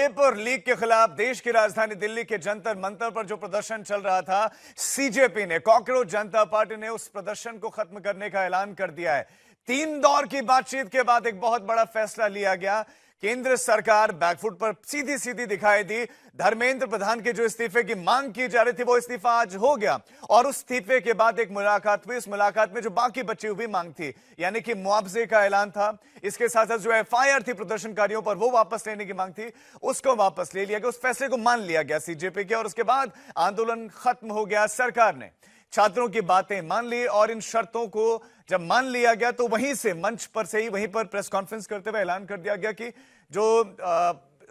Paper leak के खिलाफ देश की राजधानी दिल्ली के जंतर मंतर पर जो प्रदर्शन चल रहा था, सीजेपी ने, कॉकरोच जनता पार्टी ने उस प्रदर्शन को खत्म करने का ऐलान कर दिया है। 3 दौर की बातचीत के बाद एक बहुत बड़ा फैसला लिया गया। केंद्र सरकार बैकफुट पर सीधी सीधी दिखाई दी। धर्मेंद्र प्रधान के जो इस्तीफे की मांग की जा रही थी, वो इस्तीफा आज हो गया और उस इस्तीफे के बाद एक मुलाकात हुई। उस मुलाकात में जो बाकी बची हुई मांग थी, यानी कि मुआवजे का ऐलान था, इसके साथ साथ जो एफआईआर थी प्रदर्शनकारियों पर, वो वापस लेने की मांग थी, उसको वापस ले लिया गया। उस फैसले को मान लिया गया सीजेपी के और उसके बाद आंदोलन खत्म हो गया। सरकार ने छात्रों की बातें मान ली और इन शर्तों को जब मान लिया गया तो वहीं से, मंच पर से ही, वहीं पर प्रेस कॉन्फ्रेंस करते हुए ऐलान कर दिया गया कि जो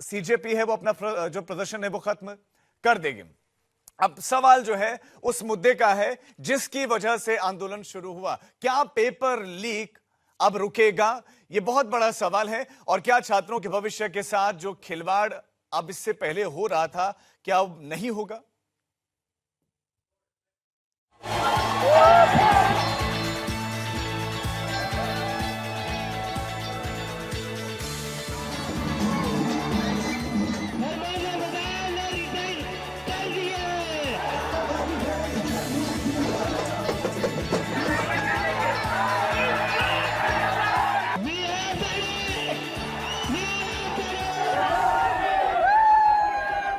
सीजेपी है वो अपना जो प्रदर्शन है वो खत्म कर देगी। अब सवाल जो है उस मुद्दे का है जिसकी वजह से आंदोलन शुरू हुआ। क्या पेपर लीक अब रुकेगा? यह बहुत बड़ा सवाल है। और क्या छात्रों के भविष्य के साथ जो खिलवाड़ अब इससे पहले हो रहा था, क्या अब नहीं होगा?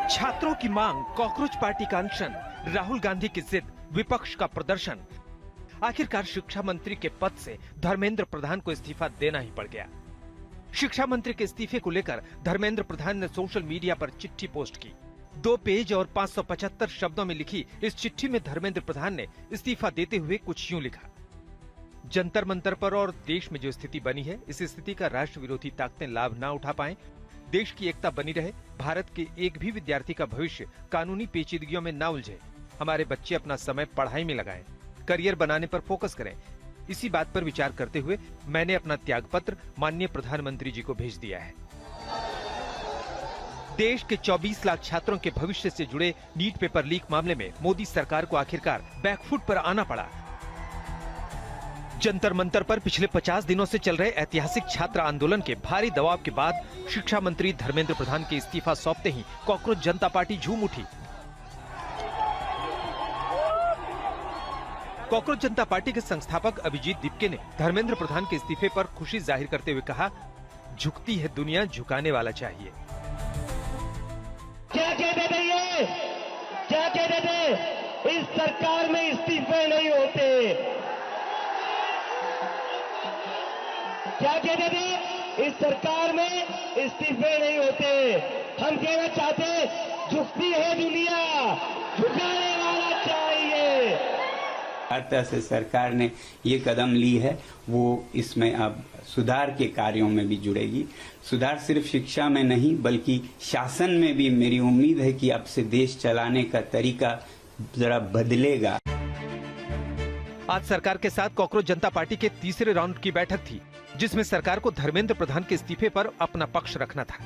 छात्रों की मांग, कॉकरोच पार्टी का अनशन, राहुल गांधी की जिद, विपक्ष का प्रदर्शन। आखिरकार शिक्षा मंत्री के पद से धर्मेंद्र प्रधान को इस्तीफा देना ही पड़ गया। शिक्षा मंत्री के इस्तीफे को लेकर धर्मेंद्र प्रधान ने सोशल मीडिया पर चिट्ठी पोस्ट की। 2 पेज और 575 शब्दों में लिखी इस चिट्ठी में धर्मेंद्र प्रधान ने इस्तीफा देते हुए कुछ यूं लिखा: जंतर मंतर पर और देश में जो स्थिति बनी है, इस स्थिति का राष्ट्र विरोधी ताकतें लाभ न उठा पाएं, देश की एकता बनी रहे, भारत के एक भी विद्यार्थी का भविष्य कानूनी पेचीदगियों में न उलझे, हमारे बच्चे अपना समय पढ़ाई में लगाएं, करियर बनाने पर फोकस करें। इसी बात पर विचार करते हुए मैंने अपना त्यागपत्र माननीय प्रधानमंत्री जी को भेज दिया है। देश के 24 लाख छात्रों के भविष्य से जुड़े नीट पेपर लीक मामले में मोदी सरकार को आखिरकार बैकफुट पर आना पड़ा। जंतर मंतर पर पिछले 50 दिनों से चल रहे ऐतिहासिक छात्र आंदोलन के भारी दबाव के बाद शिक्षा मंत्री धर्मेंद्र प्रधान के इस्तीफा सौंपते ही कॉकरोच जनता पार्टी झूम उठी। कॉकरोच जनता पार्टी के संस्थापक अभिजीत दीपके ने धर्मेंद्र प्रधान के इस्तीफे पर खुशी जाहिर करते हुए कहा, झुकती है दुनिया, झुकाने वाला चाहिए। क्या कहते थे ये? क्या कहते थे? इस सरकार में इस्तीफे नहीं होते। क्या कहते थे? इस सरकार में इस्तीफे नहीं होते। हम कहना चाहते, झुकती है दुनिया, झुकाने वाला चाहिए। हर तरह से सरकार ने ये कदम ली है, वो इसमें अब सुधार के कार्यों में भी जुड़ेगी। सुधार सिर्फ शिक्षा में नहीं बल्कि शासन में भी मेरी उम्मीद है कि अब से देश चलाने का तरीका जरा बदलेगा। आज सरकार के साथ कॉकरोच जनता पार्टी के तीसरे राउंड की बैठक थी, जिसमें सरकार को धर्मेंद्र प्रधान के इस्तीफे पर अपना पक्ष रखना था।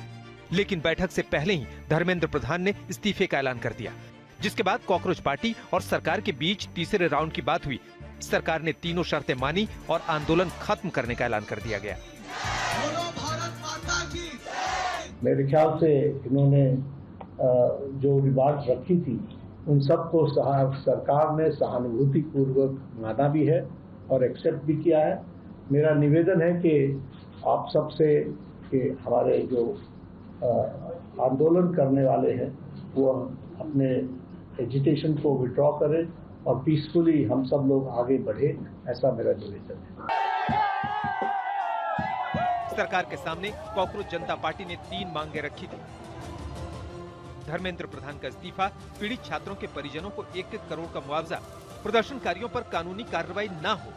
लेकिन बैठक से पहले ही धर्मेंद्र प्रधान ने इस्तीफे का ऐलान कर दिया, जिसके बाद कॉकरोच पार्टी और सरकार के बीच तीसरे राउंड की बात हुई। सरकार ने तीनों शर्तें मानी और आंदोलन खत्म करने का ऐलान कर दिया गया। मेरे ख्याल से इन्होंने जो डिमांड रखी थी उन सबको सरकार ने सहानुभूति पूर्वक माना भी है और एक्सेप्ट भी किया है। मेरा निवेदन है कि आप सबसे कि हमारे जो आंदोलन करने वाले हैं वो अपने एजिटेशन को विड्रॉ करें और पीसफुली हम सब लोग आगे बढ़े, ऐसा मेरा निवेदन है। सरकार के सामने कॉकरोच जनता पार्टी ने 3 मांगे रखी थी। धर्मेंद्र प्रधान का इस्तीफा, पीड़ित छात्रों के परिजनों को 1-1 करोड़ का मुआवजा, प्रदर्शनकारियों पर कानूनी कार्रवाई न हो।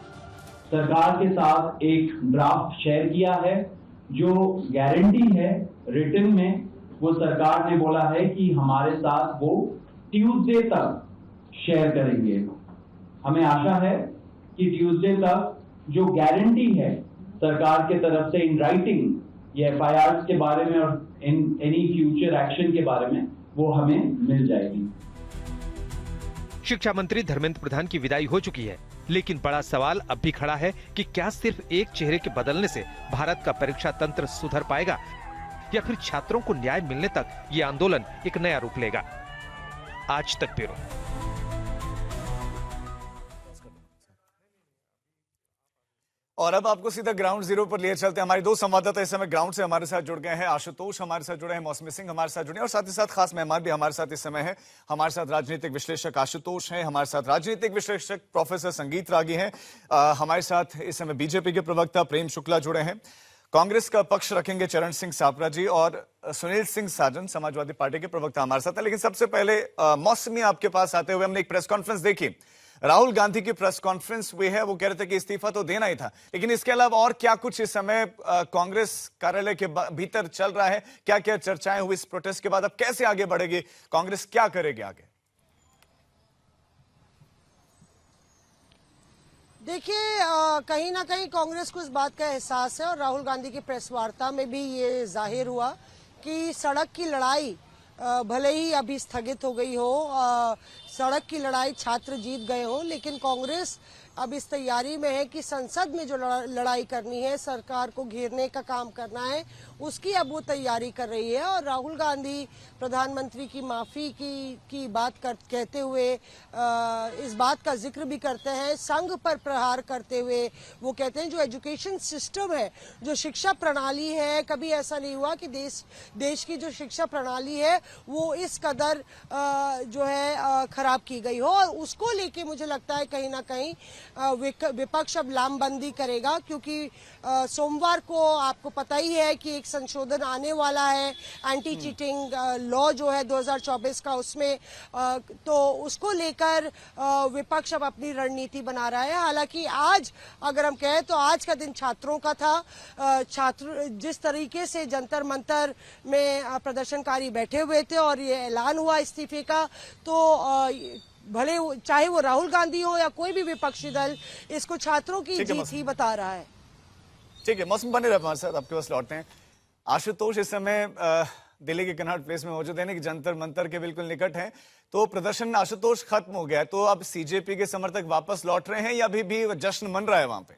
सरकार के साथ एक ड्राफ्ट शेयर किया है, जो गारंटी है रिटन में, वो सरकार ने बोला है कि हमारे साथ वो ट्यूसडे तक शेयर करेंगे। हमें आशा है कि ट्यूसडे तक जो गारंटी है सरकार के तरफ से इन राइटिंग ये एफआईआर के बारे में और एनी फ्यूचर एक्शन के बारे में वो हमें मिल जाएगी। शिक्षा मंत्री धर्मेंद्र प्रधान की विदाई हो चुकी है, लेकिन बड़ा सवाल अब भी खड़ा है कि क्या सिर्फ एक चेहरे के बदलने से भारत का परीक्षा तंत्र सुधर पाएगा, या फिर छात्रों को न्याय मिलने तक ये आंदोलन एक नया रूप लेगा। आज तक ब्यूरो। और अब आपको सीधा ग्राउंड जीरो पर लिए चलते हैं। हमारे दो संवाददाता इस समय ग्राउंड से हमारे साथ जुड़ गए हैं। आशुतोष हमारे साथ जुड़े हैं, मौसमी सिंह हमारे साथ जुड़े हैं और साथ ही साथ खास मेहमान भी हमारे साथ इस समय है। हमारे साथ राजनीतिक विश्लेषक आशुतोष हैं, हमारे साथ राजनीतिक विश्लेषक प्रोफेसर संगीत रागी हैं, हमारे साथ इस समय बीजेपी के प्रवक्ता प्रेम शुक्ला जुड़े हैं, कांग्रेस का पक्ष रखेंगे चरण सिंह सापरा जी और सुनील सिंह साजन समाजवादी पार्टी के प्रवक्ता हमारे साथ हैं। लेकिन सबसे पहले मौसमी आपके पास आते हुए हमने एक प्रेस कॉन्फ्रेंस देखी, राहुल गांधी की प्रेस कॉन्फ्रेंस हुई है। वो कह रहे थे कि इस्तीफा तो देना ही था, लेकिन इसके अलावा और क्या कुछ इस समय कांग्रेस कार्यालय के भीतर चल रहा है? क्या क्या चर्चाएं हुई इस प्रोटेस्ट के बाद? अब कैसे आगे बढ़ेगी कांग्रेस, क्या करेगी आगे? देखिए, कहीं ना कहीं कांग्रेस को इस बात का एहसास है और राहुल गांधी की प्रेस वार्ता में भी ये जाहिर हुआ कि सड़क की लड़ाई भले ही अभी स्थगित हो गई हो, सड़क की लड़ाई छात्र जीत गए हो, लेकिन कांग्रेस अब इस तैयारी में है कि संसद में जो लड़ाई करनी है, सरकार को घेरने का काम करना है, उसकी अब वो तैयारी कर रही है। और राहुल गांधी प्रधानमंत्री की माफी की बात कहते हुए इस बात का जिक्र भी करते हैं, संघ पर प्रहार करते हुए वो कहते हैं जो एजुकेशन सिस्टम है, जो शिक्षा प्रणाली है, कभी ऐसा नहीं हुआ कि देश की जो शिक्षा प्रणाली है वो इस कदर जो है खराब की गई हो। और उसको लेके मुझे लगता है कहीं ना कहीं विपक्ष अब लामबंदी करेगा, क्योंकि सोमवार को आपको पता ही है कि एक संशोधन आने वाला है एंटी चीटिंग लॉ जो है 2024 का, उसमें तो उसको लेकर विपक्ष अब अपनी रणनीति बना रहा है। हालांकि आज अगर हम कहें तो आज का दिन छात्रों का था। छात्र जिस तरीके से जंतर मंतर में प्रदर्शनकारी बैठे हुए थे और ये ऐलान हुआ इस्तीफे का, तो भले चाहे वो राहुल गांधी हो या कोई भी विपक्षी दल, इसको छात्रों की जीत ही बता रहा है। ठीक है, मौसम बने रहे हमारे साथ, आपके पास लौटते हैं। आशुतोष इस समय दिल्ली के कनॉट प्लेस में मौजूद है कि जंतर मंतर के बिल्कुल निकट है, तो प्रदर्शन आशुतोष खत्म हो गया है, तो अब सीजेपी के समर्थक वापस लौट रहे हैं या अभी भी जश्न मन रहा है वहां पे?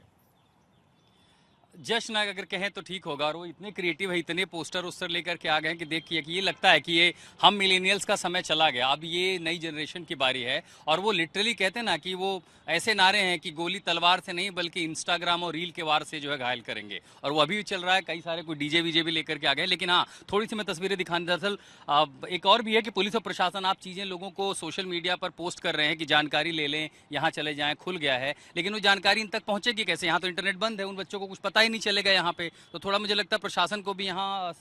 जश्न अगर कहें तो ठीक होगा। और वो इतने क्रिएटिव है, इतने पोस्टर उस्टर लेकर के आ गए कि देखिए कि ये लगता है कि ये हम मिलेनियल्स का समय चला गया, अब ये नई जनरेशन की बारी है। और वो लिटरली कहते हैं ना कि वो ऐसे नारे हैं कि गोली तलवार से नहीं बल्कि इंस्टाग्राम और रील के वार से जो है घायल करेंगे, और वो अभी भी चल रहा है। कई सारे कोई डीजे वीजे भी लेकर के आ गए। लेकिन हाँ, थोड़ी सी मैं तस्वीरें दिखाने, दरअसल एक और भी है कि पुलिस और प्रशासन आप चीज़ें लोगों को सोशल मीडिया पर पोस्ट कर रहे हैं कि जानकारी ले लें, यहाँ चले जाएँ, खुल गया है, लेकिन वो जानकारी इन तक पहुँचेगी कैसे? यहाँ तो इंटरनेट बंद है, उन बच्चों को कुछ पता ही नहीं चलेगा यहाँ पे। तो थोड़ा मुझे लगता है प्रशासन को भी यहाँ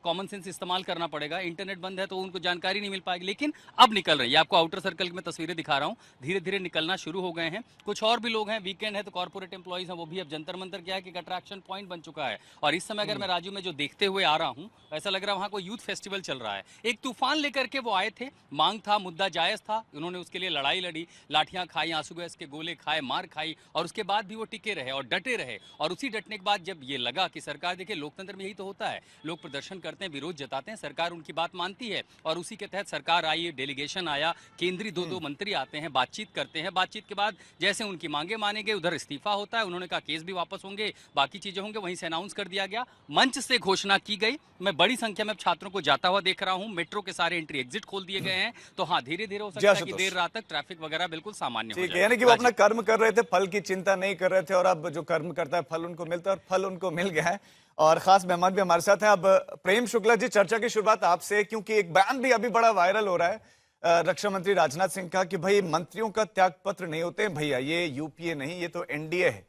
कॉमन सेंस इस्तेमाल करना पड़ेगा। इंटरनेट बंद है तो उनको जानकारी नहीं मिल पाएगी, लेकिन अब निकल रही है। आपको आउटर सर्कल में तस्वीरें दिखा रहा हूँ, धीरे धीरे निकलना शुरू हो गए हैं। कुछ और भी लोग हैं, वीकेंड है तो कॉर्पोरेट एम्प्लॉइज हैं, वो भी अब जंतर मंतर क्या है कि अट्रैक्शन पॉइंट बन चुका है। और इस समय अगर मैं राजू में जो देखते हुए आ रहा हूँ, ऐसा लग रहा है वहाँ कोई यूथ फेस्टिवल चल रहा है। एक तूफान लेकर के वो आए थे, मांग था, मुद्दा जायज था, उन्होंने उसके लिए लड़ाई लड़ी, लाठियां खाई, आंसू गैस के गोले खाए, मार खाई, और उसके बाद भी वो टिके रहे और डटे रहे। और उसी डटने के बाद जब ये लगा कि सरकार, देखिए लोकतंत्र में यही तो होता है, लोग प्रदर्शन करते हैं, विरोध जताते हैं, सरकार उनकी बात मानती है, और उसी के तहत सरकार आई, डेलीगेशन आया, केंद्रीय दो मंत्री आते हैं, बातचीत करते हैं। बातचीत के बाद जैसे उनकी मांगे माने गए, उधर इस्तीफा होता है, उन्होंने कहा केस भी वापस होंगे, बाकी चीजें होंगे, वहीं से अनाउंस कर दिया गया, मंच से घोषणा की गई। मैं बड़ी संख्या में छात्रों को जाता हुआ देख रहा हूं, मेट्रो के सारे एंट्री एग्जिट खोल दिए गए हैं। तो हाँ, धीरे धीरे हो सकता है कि देर रात तक ट्रैफिक वगैरह बिल्कुल सामान्य हो जाए। यानी कि वो अपना कर्म कर रहे थे, फल की चिंता नहीं कर रहे थे, और अब जो कर्म करता है फल उनको मिलता है, और फल उनको मिल गया है। और खास मेहमान भी हमारे साथ हैं। अब प्रेम शुक्ला जी, चर्चा की शुरुआत आपसे, क्योंकि एक बयान भी अभी बड़ा वायरल हो रहा है रक्षा मंत्री राजनाथ सिंह का कि भाई मंत्रियों का त्याग पत्र नहीं होते भैया, ये यूपीए नहीं, ये तो एनडीए है।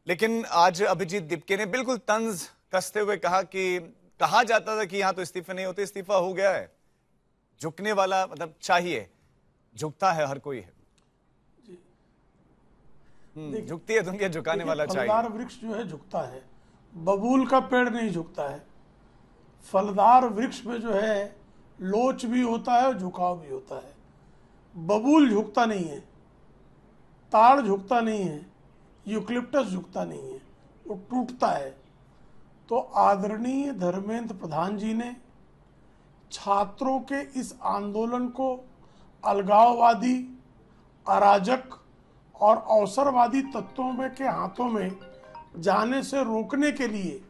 लेकिन आज अभिजीत दिपके ने बिल्कुल तंज कसते हुए कहा कि कहा जाता था कि यहाँ तो इस्तीफे नहीं होते, इस्तीफा हो गया है, झुकने वाला मतलब चाहिए, झुकता है हर कोई है, झुकती है दुनिया, झुकाने वाला चाहिए। फलदार वृक्ष जो है झुकता है, बबूल का पेड़ नहीं झुकता है। फलदार वृक्ष में जो है लोच भी होता है और झुकाव भी होता है। बबूल झुकता नहीं है, ताड़ झुकता नहीं है, यूकलिप्टस झुकता नहीं है, वो टूटता है। तो आदरणीय धर्मेंद्र प्रधान जी ने छात्रों के इस आंदोलन को अलगाववादी, अराजक और अवसरवादी तत्वों में के हाथों में जाने से रोकने के लिए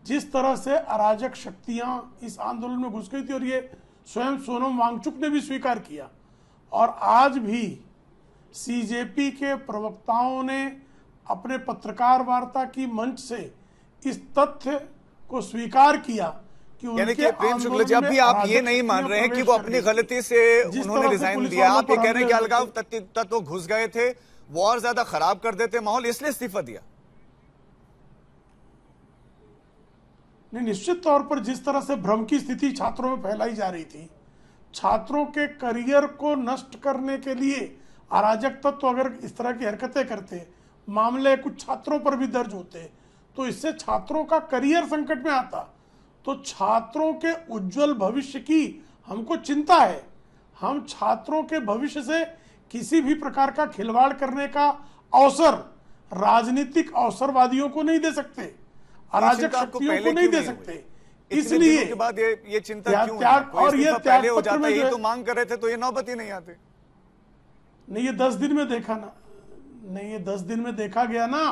जिस तरह से अराजक शक्तियां इस आंदोलन में घुस गई थी, और ये स्वयं सोनम वांगचुक ने भी स्वीकार किया, और आज भी सीजेपी के प्रवक्ताओं ने अपने पत्रकार वार्ता की मंच से इस तथ्य को स्वीकार किया कि यानी उनके कि प्रेम शुक्ला जी, अभी आप ये नहीं मान रहे हैं कि वो अपनी गलती से उन्होंने रिजाइन दिया, आप ये कह रहे हैं कि अलगाव तत्व घुस गए थे, वो और ज्यादा खराब कर देते माहौल, इसलिए इस्तीफा दिया? नहीं, निश्चित तौर पर जिस तरह से भ्रम की स्थिति छात्रों में फैलाई जा रही थी, छात्रों के करियर को नष्ट करने के लिए अराजक तत्व अगर इस तरह की हरकतें करते, मामले कुछ छात्रों पर भी दर्ज होते, तो इससे छात्रों का करियर संकट में आता। तो छात्रों के उज्जवल भविष्य की हमको चिंता है। हम छात्रों के भविष्य से किसी भी प्रकार का खिलवाड़ करने का अवसर राजनीतिक अवसरवादियों को नहीं दे सकते, अराजक शक्तियों को नहीं दे सकते। इसलिए के बाद ये चिंता क्यों है? और ये पहले हो जाता, ये तो मांग कर रहे थे, तो ये नौबत ही नहीं आते। नहीं, ये 10 दिन में देखा ना, नहीं ये 10 दिन में देखा गया ना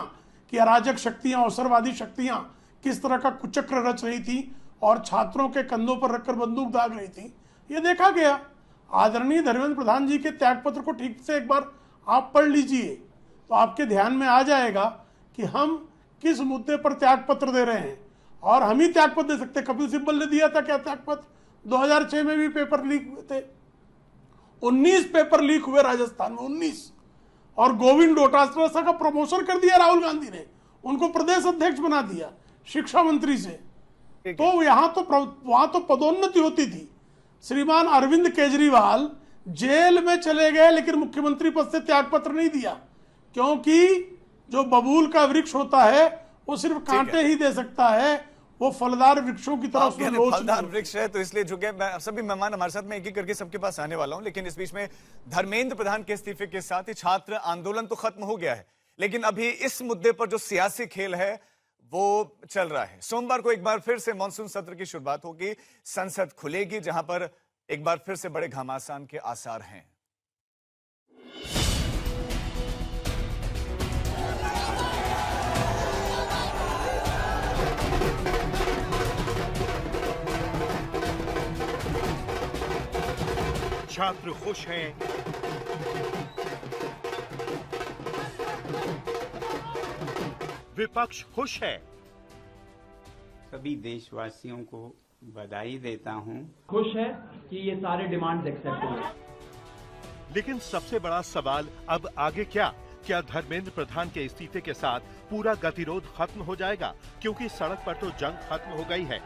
कि अराजक शक्तियां, अवसरवादी शक्तियां किस तरह का कुचक्र रच रही थी और छात्रों के कंधों पर रखकर बंदूक दाग रही थी, ये देखा गया। आदरणीय धर्मेंद्र प्रधान जी के त्यागपत्र को ठीक से एक बार आप पढ़ लीजिए, तो आपके ध्यान में आ जाएगा कि हम किस मुद्दे पर त्यागपत्र दे रहे हैं। और हम ही त्यागपत्र दे सकते, कपिल सिब्बल ने दिया था क्या त्यागपत्र? 2006 में भी पेपर लीक हुए थे, 19 पेपर लीक हुए राजस्थान में, 19। और गोविंद डोटासरा का प्रमोशन कर दिया राहुल गांधी ने, उनको प्रदेश अध्यक्ष बना दिया शिक्षा मंत्री से। तो वहां तो पदोन्नति होती थी। श्रीमान अरविंद केजरीवाल जेल में चले गए, लेकिन मुख्यमंत्री पद से त्यागपत्र नहीं दिया, क्योंकि जो बबूल का वृक्ष होता है वो सिर्फ कांटे ही दे सकता है, वो फलदार वृक्षों की तरफ से फलदार वृक्ष है, तो इसलिए झुके। सभी मेहमान हमारे साथ, में एक एक करके सबके पास आने वाला हूं, लेकिन इस बीच में धर्मेंद्र प्रधान के इस्तीफे के साथ ही छात्र आंदोलन तो खत्म हो गया है, लेकिन अभी इस मुद्दे पर जो सियासी खेल है वो चल रहा है। सोमवार को एक बार फिर से मानसून सत्र की शुरुआत होगी, संसद खुलेगी, जहां पर एक बार फिर से बड़े घमासान के आसार हैं। छात्र खुश हैं, विपक्ष खुश है। सभी देशवासियों को बधाई देता हूं। खुश है कि ये सारे डिमांड्स एक्सेप्ट हुए। लेकिन सबसे बड़ा सवाल अब आगे क्या? क्या धर्मेंद्र प्रधान के इस्तीफे के साथ पूरा गतिरोध खत्म हो जाएगा? क्योंकि सड़क पर तो जंग खत्म हो गई है,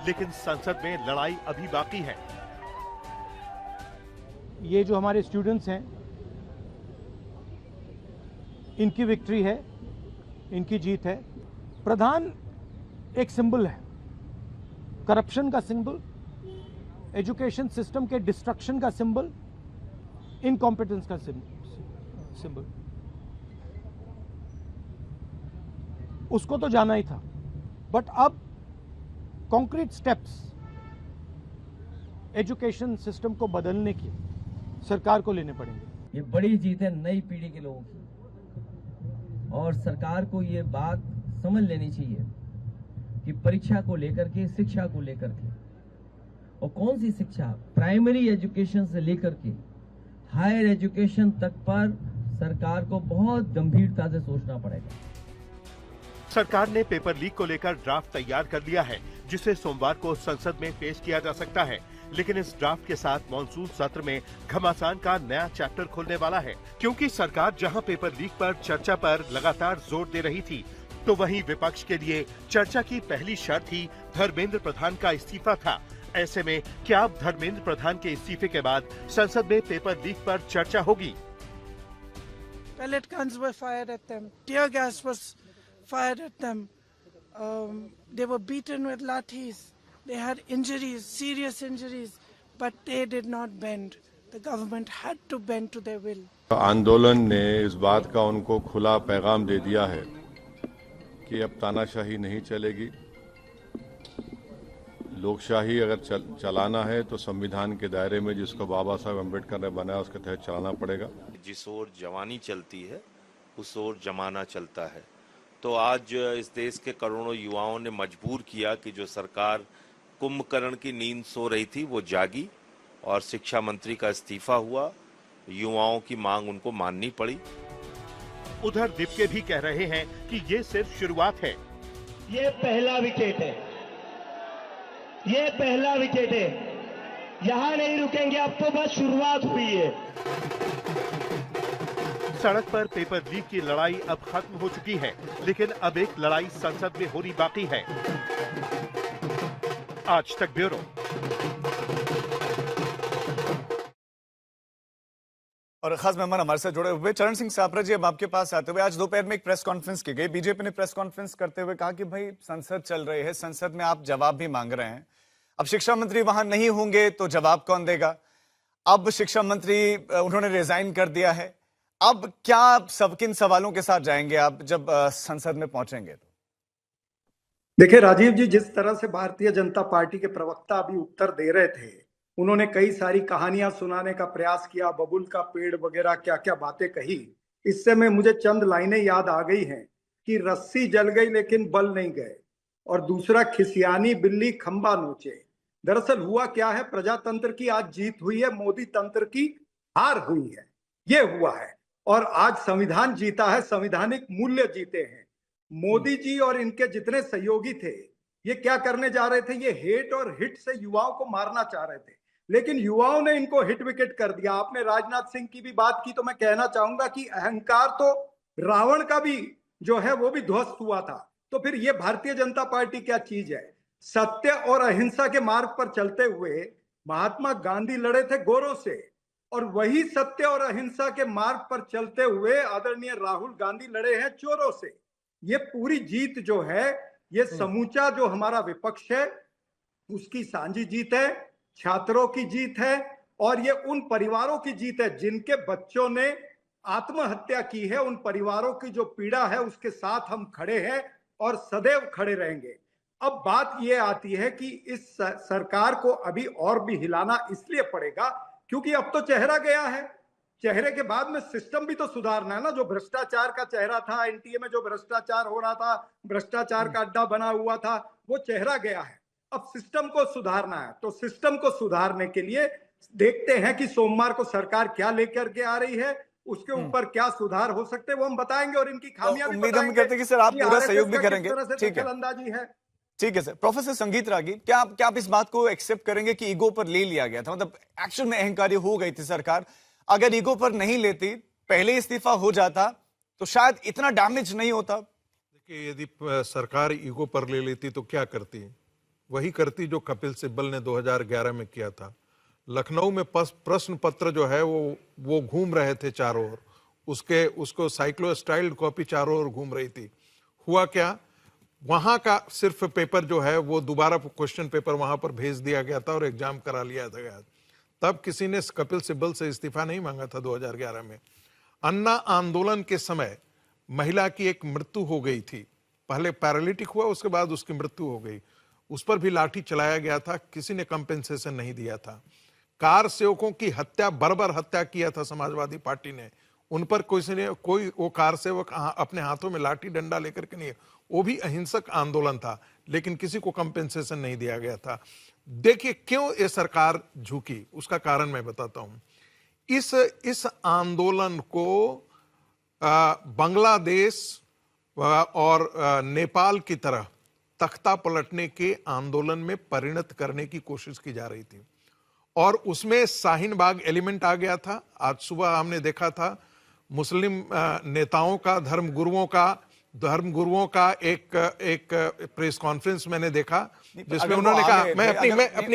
लेकिन संसद में लड़ाई अभी बाकी है। ये जो हमारे स्टूडेंट्स हैं, इनकी विक्ट्री है, इनकी जीत है। प्रधान एक सिंबल है, करप्शन का सिंबल, एजुकेशन सिस्टम के डिस्ट्रक्शन का सिंबल, इनकॉम्पिटेंस का सिंबल। उसको तो जाना ही था, बट अब कॉन्क्रीट स्टेप्स एजुकेशन सिस्टम को बदलने की सरकार को लेने पड़ेंगे। ये बड़ी जीत है नई पीढ़ी के लोगों की, और सरकार को ये बात समझ लेनी चाहिए कि परीक्षा को लेकर के, शिक्षा को लेकर के, और कौन सी शिक्षा, प्राइमरी एजुकेशन से लेकर के हायर एजुकेशन तक पर सरकार को बहुत गंभीरता से सोचना पड़ेगा। सरकार ने पेपर लीक को लेकर ड्राफ्ट तैयार कर लिया है, जिसे सोमवार को संसद में पेश किया जा सकता है। लेकिन इस ड्राफ्ट के साथ मॉनसून सत्र में घमासान का नया चैप्टर खुलने वाला है, क्योंकि सरकार जहां पेपर लीक पर चर्चा पर लगातार जोर दे रही थी, तो वहीं विपक्ष के लिए चर्चा की पहली शर्त ही धर्मेंद्र प्रधान का इस्तीफा था। ऐसे में क्या अब धर्मेंद्र प्रधान के इस्तीफे के बाद संसद में पेपर लीक पर चर्चा होगी? Pellet guns were fired at them. Tear gas was fired at them. They were beaten with lathis. They had injuries, serious injuries, but they did not bend. The government had to bend to their will. आंदोलन ने इस बात का उनको खुला पैगाम दे दिया है कि अब तानाशाही नहीं चलेगी। लोकशाही अगर चलाना है तो संविधान के दायरे में जिसको बाबा साहब अम्बेडकर ने बनाया उसके तहत चलाना पड़ेगा। जिस ओर जवानी चलती है उस ओर जमाना चलता है, तो आज इस देश के करोड़ों युवाओं ने मजबूर किया कि जो सरकार कुंभकर्ण की नींद सो रही थी वो जागी और शिक्षा मंत्री का इस्तीफा हुआ। युवाओं की मांग उनको माननी पड़ी। उधर दीपके भी कह रहे हैं कि ये सिर्फ शुरुआत है। ये पहला विकेट है, ये पहला विकेट है, यहां नहीं रुकेंगे, अब तो बस शुरुआत हुई है। सड़क पर पेपर लीक की लड़ाई अब खत्म हो चुकी है, लेकिन अब एक लड़ाई संसद में होनी बाकी है। आज तक ब्यूरो। और खास मेहमान हमारे साथ जुड़े हुए चरण सिंह सापरा जी, अब आपके पास आते हुए आज दोपहर में एक प्रेस कॉन्फ्रेंस की गई। बीजेपी ने प्रेस कॉन्फ्रेंस करते हुए कहा कि भाई संसद चल रही है, संसद में आप जवाब भी मांग रहे हैं। अब शिक्षा मंत्री वहां नहीं होंगे तो जवाब कौन देगा? अब शिक्षा मंत्री उन्होंने रिजाइन कर दिया है। अब क्या सब किन सवालों के साथ जाएंगे आप जब संसद में पहुंचेंगे? तो देखिए राजीव जी, जिस तरह से भारतीय जनता पार्टी के प्रवक्ता अभी उत्तर दे रहे थे, उन्होंने कई सारी कहानियां सुनाने का प्रयास किया, बबुल का पेड़ वगैरह क्या क्या बातें कही। इससे में मुझे चंद लाइनें याद आ गई हैं कि रस्सी जल गई लेकिन बल नहीं गए, और दूसरा खिसियानी बिल्ली खंबा नोचे। दरअसल हुआ क्या है, प्रजातंत्र की आज जीत हुई है, मोदी तंत्र की हार हुई है, ये हुआ है। और आज संविधान जीता है, संवैधानिक मूल्य जीते हैं। मोदी जी और इनके जितने सहयोगी थे, ये क्या करने जा रहे थे? ये हेट और हिट से युवाओं को मारना चाह रहे थे, लेकिन युवाओं ने इनको हिट विकेट कर दिया। आपने राजनाथ सिंह की भी बात की, तो मैं कहना चाहूंगा कि अहंकार तो रावण का भी जो है वो भी ध्वस्त हुआ था। तो फिर ये भारतीय जनता पार्टी क्या चीज है? सत्य और अहिंसा के मार्ग पर चलते हुए महात्मा गांधी लड़े थे गोरों से, और वही सत्य और अहिंसा के मार्ग पर चलते हुए आदरणीय राहुल गांधी लड़े हैं चोरों से। ये पूरी जीत जो है, ये समूचा जो हमारा विपक्ष है उसकी सांझी जीत है, छात्रों की जीत है, और ये उन परिवारों की जीत है जिनके बच्चों ने आत्महत्या की है। उन परिवारों की जो पीड़ा है उसके साथ हम खड़े हैं और सदैव खड़े रहेंगे। अब बात ये आती है कि इस सरकार को अभी और भी हिलाना इसलिए पड़ेगा क्योंकि अब तो चेहरा गया है। चेहरे के बाद में सिस्टम भी तो सुधारना है ना। जो भ्रष्टाचार का चेहरा था, एनटीए में जो भ्रष्टाचार हो रहा था, भ्रष्टाचार का अड्डा बना हुआ था, वो चेहरा गया है। अब सिस्टम को सुधारना है, तो सिस्टम को सुधारने के लिए देखते हैं कि सोमवार को सरकार क्या लेकर के आ रही है, उसके ऊपर क्या सुधार हो सकते हैं वो हम बताएंगे, और इनकी खामियां भी उम्मीद हम करते हैं कि सर आप पूरा सहयोग भी करेंगे। ठीक है, अंदाजी है। ठीक है सर। प्रोफेसर संगीत रागी, क्या आप इस बात को एक्सेप्ट करेंगे कि ईगो पर ले लिया गया था? मतलब एक्चुअल में अहंकारी हो गई थी सरकार। अगर ईगो पर नहीं लेती, पहले इस्तीफा हो जाता, तो शायद इतना डैमेज नहीं होता। देखिए, यदि सरकार ईगो पर ले लेती तो क्या करती? वही करती जो कपिल सिब्बल ने 2011 में किया था। लखनऊ में प्रश्न पत्र जो है वो घूम रहे थे चारों ओर, उसको साइक्लोस्टाइल्ड कॉपी चारों ओर घूम रही थी। हुआ क्या, वहां का सिर्फ पेपर जो है वो दोबारा क्वेश्चन पेपर वहां पर भेज दिया गया था और एग्जाम करा लिया गया। तब किसी ने कपिल सिब्बल से इस्तीफा नहीं मांगा था 2011 में। अन्ना आंदोलन के समय महिला की एक मृत्यु हो गई थी, पहले पैरालिटिक हुआ, उसके बाद उसकी मृत्यु हो गई। उस पर भी लाठी चलाया गया था, किसी ने कंपेंसेशन नहीं दिया था। कार सेवकों की हत्या, बर्बर हत्या किया था समाजवादी पार्टी ने, उन पर कोई वो कार सेवक अपने हाथों में लाठी डंडा लेकर के नहीं, वो भी अहिंसक आंदोलन था, लेकिन किसी को कंपेंसेशन नहीं दिया गया था। देखिए क्यों ये सरकार झुकी, उसका कारण मैं बताता हूं। इस आंदोलन को बांग्लादेश और नेपाल की तरह तख्ता पलटने के आंदोलन में परिणत करने की कोशिश की जा रही थी, और उसमें शाहीन बाग एलिमेंट आ गया था। आज सुबह हमने देखा था मुस्लिम नेताओं का, धर्मगुरुओं का एक प्रेस कॉन्फ्रेंस मैंने देखा, जिसमें उन्होंने कहा,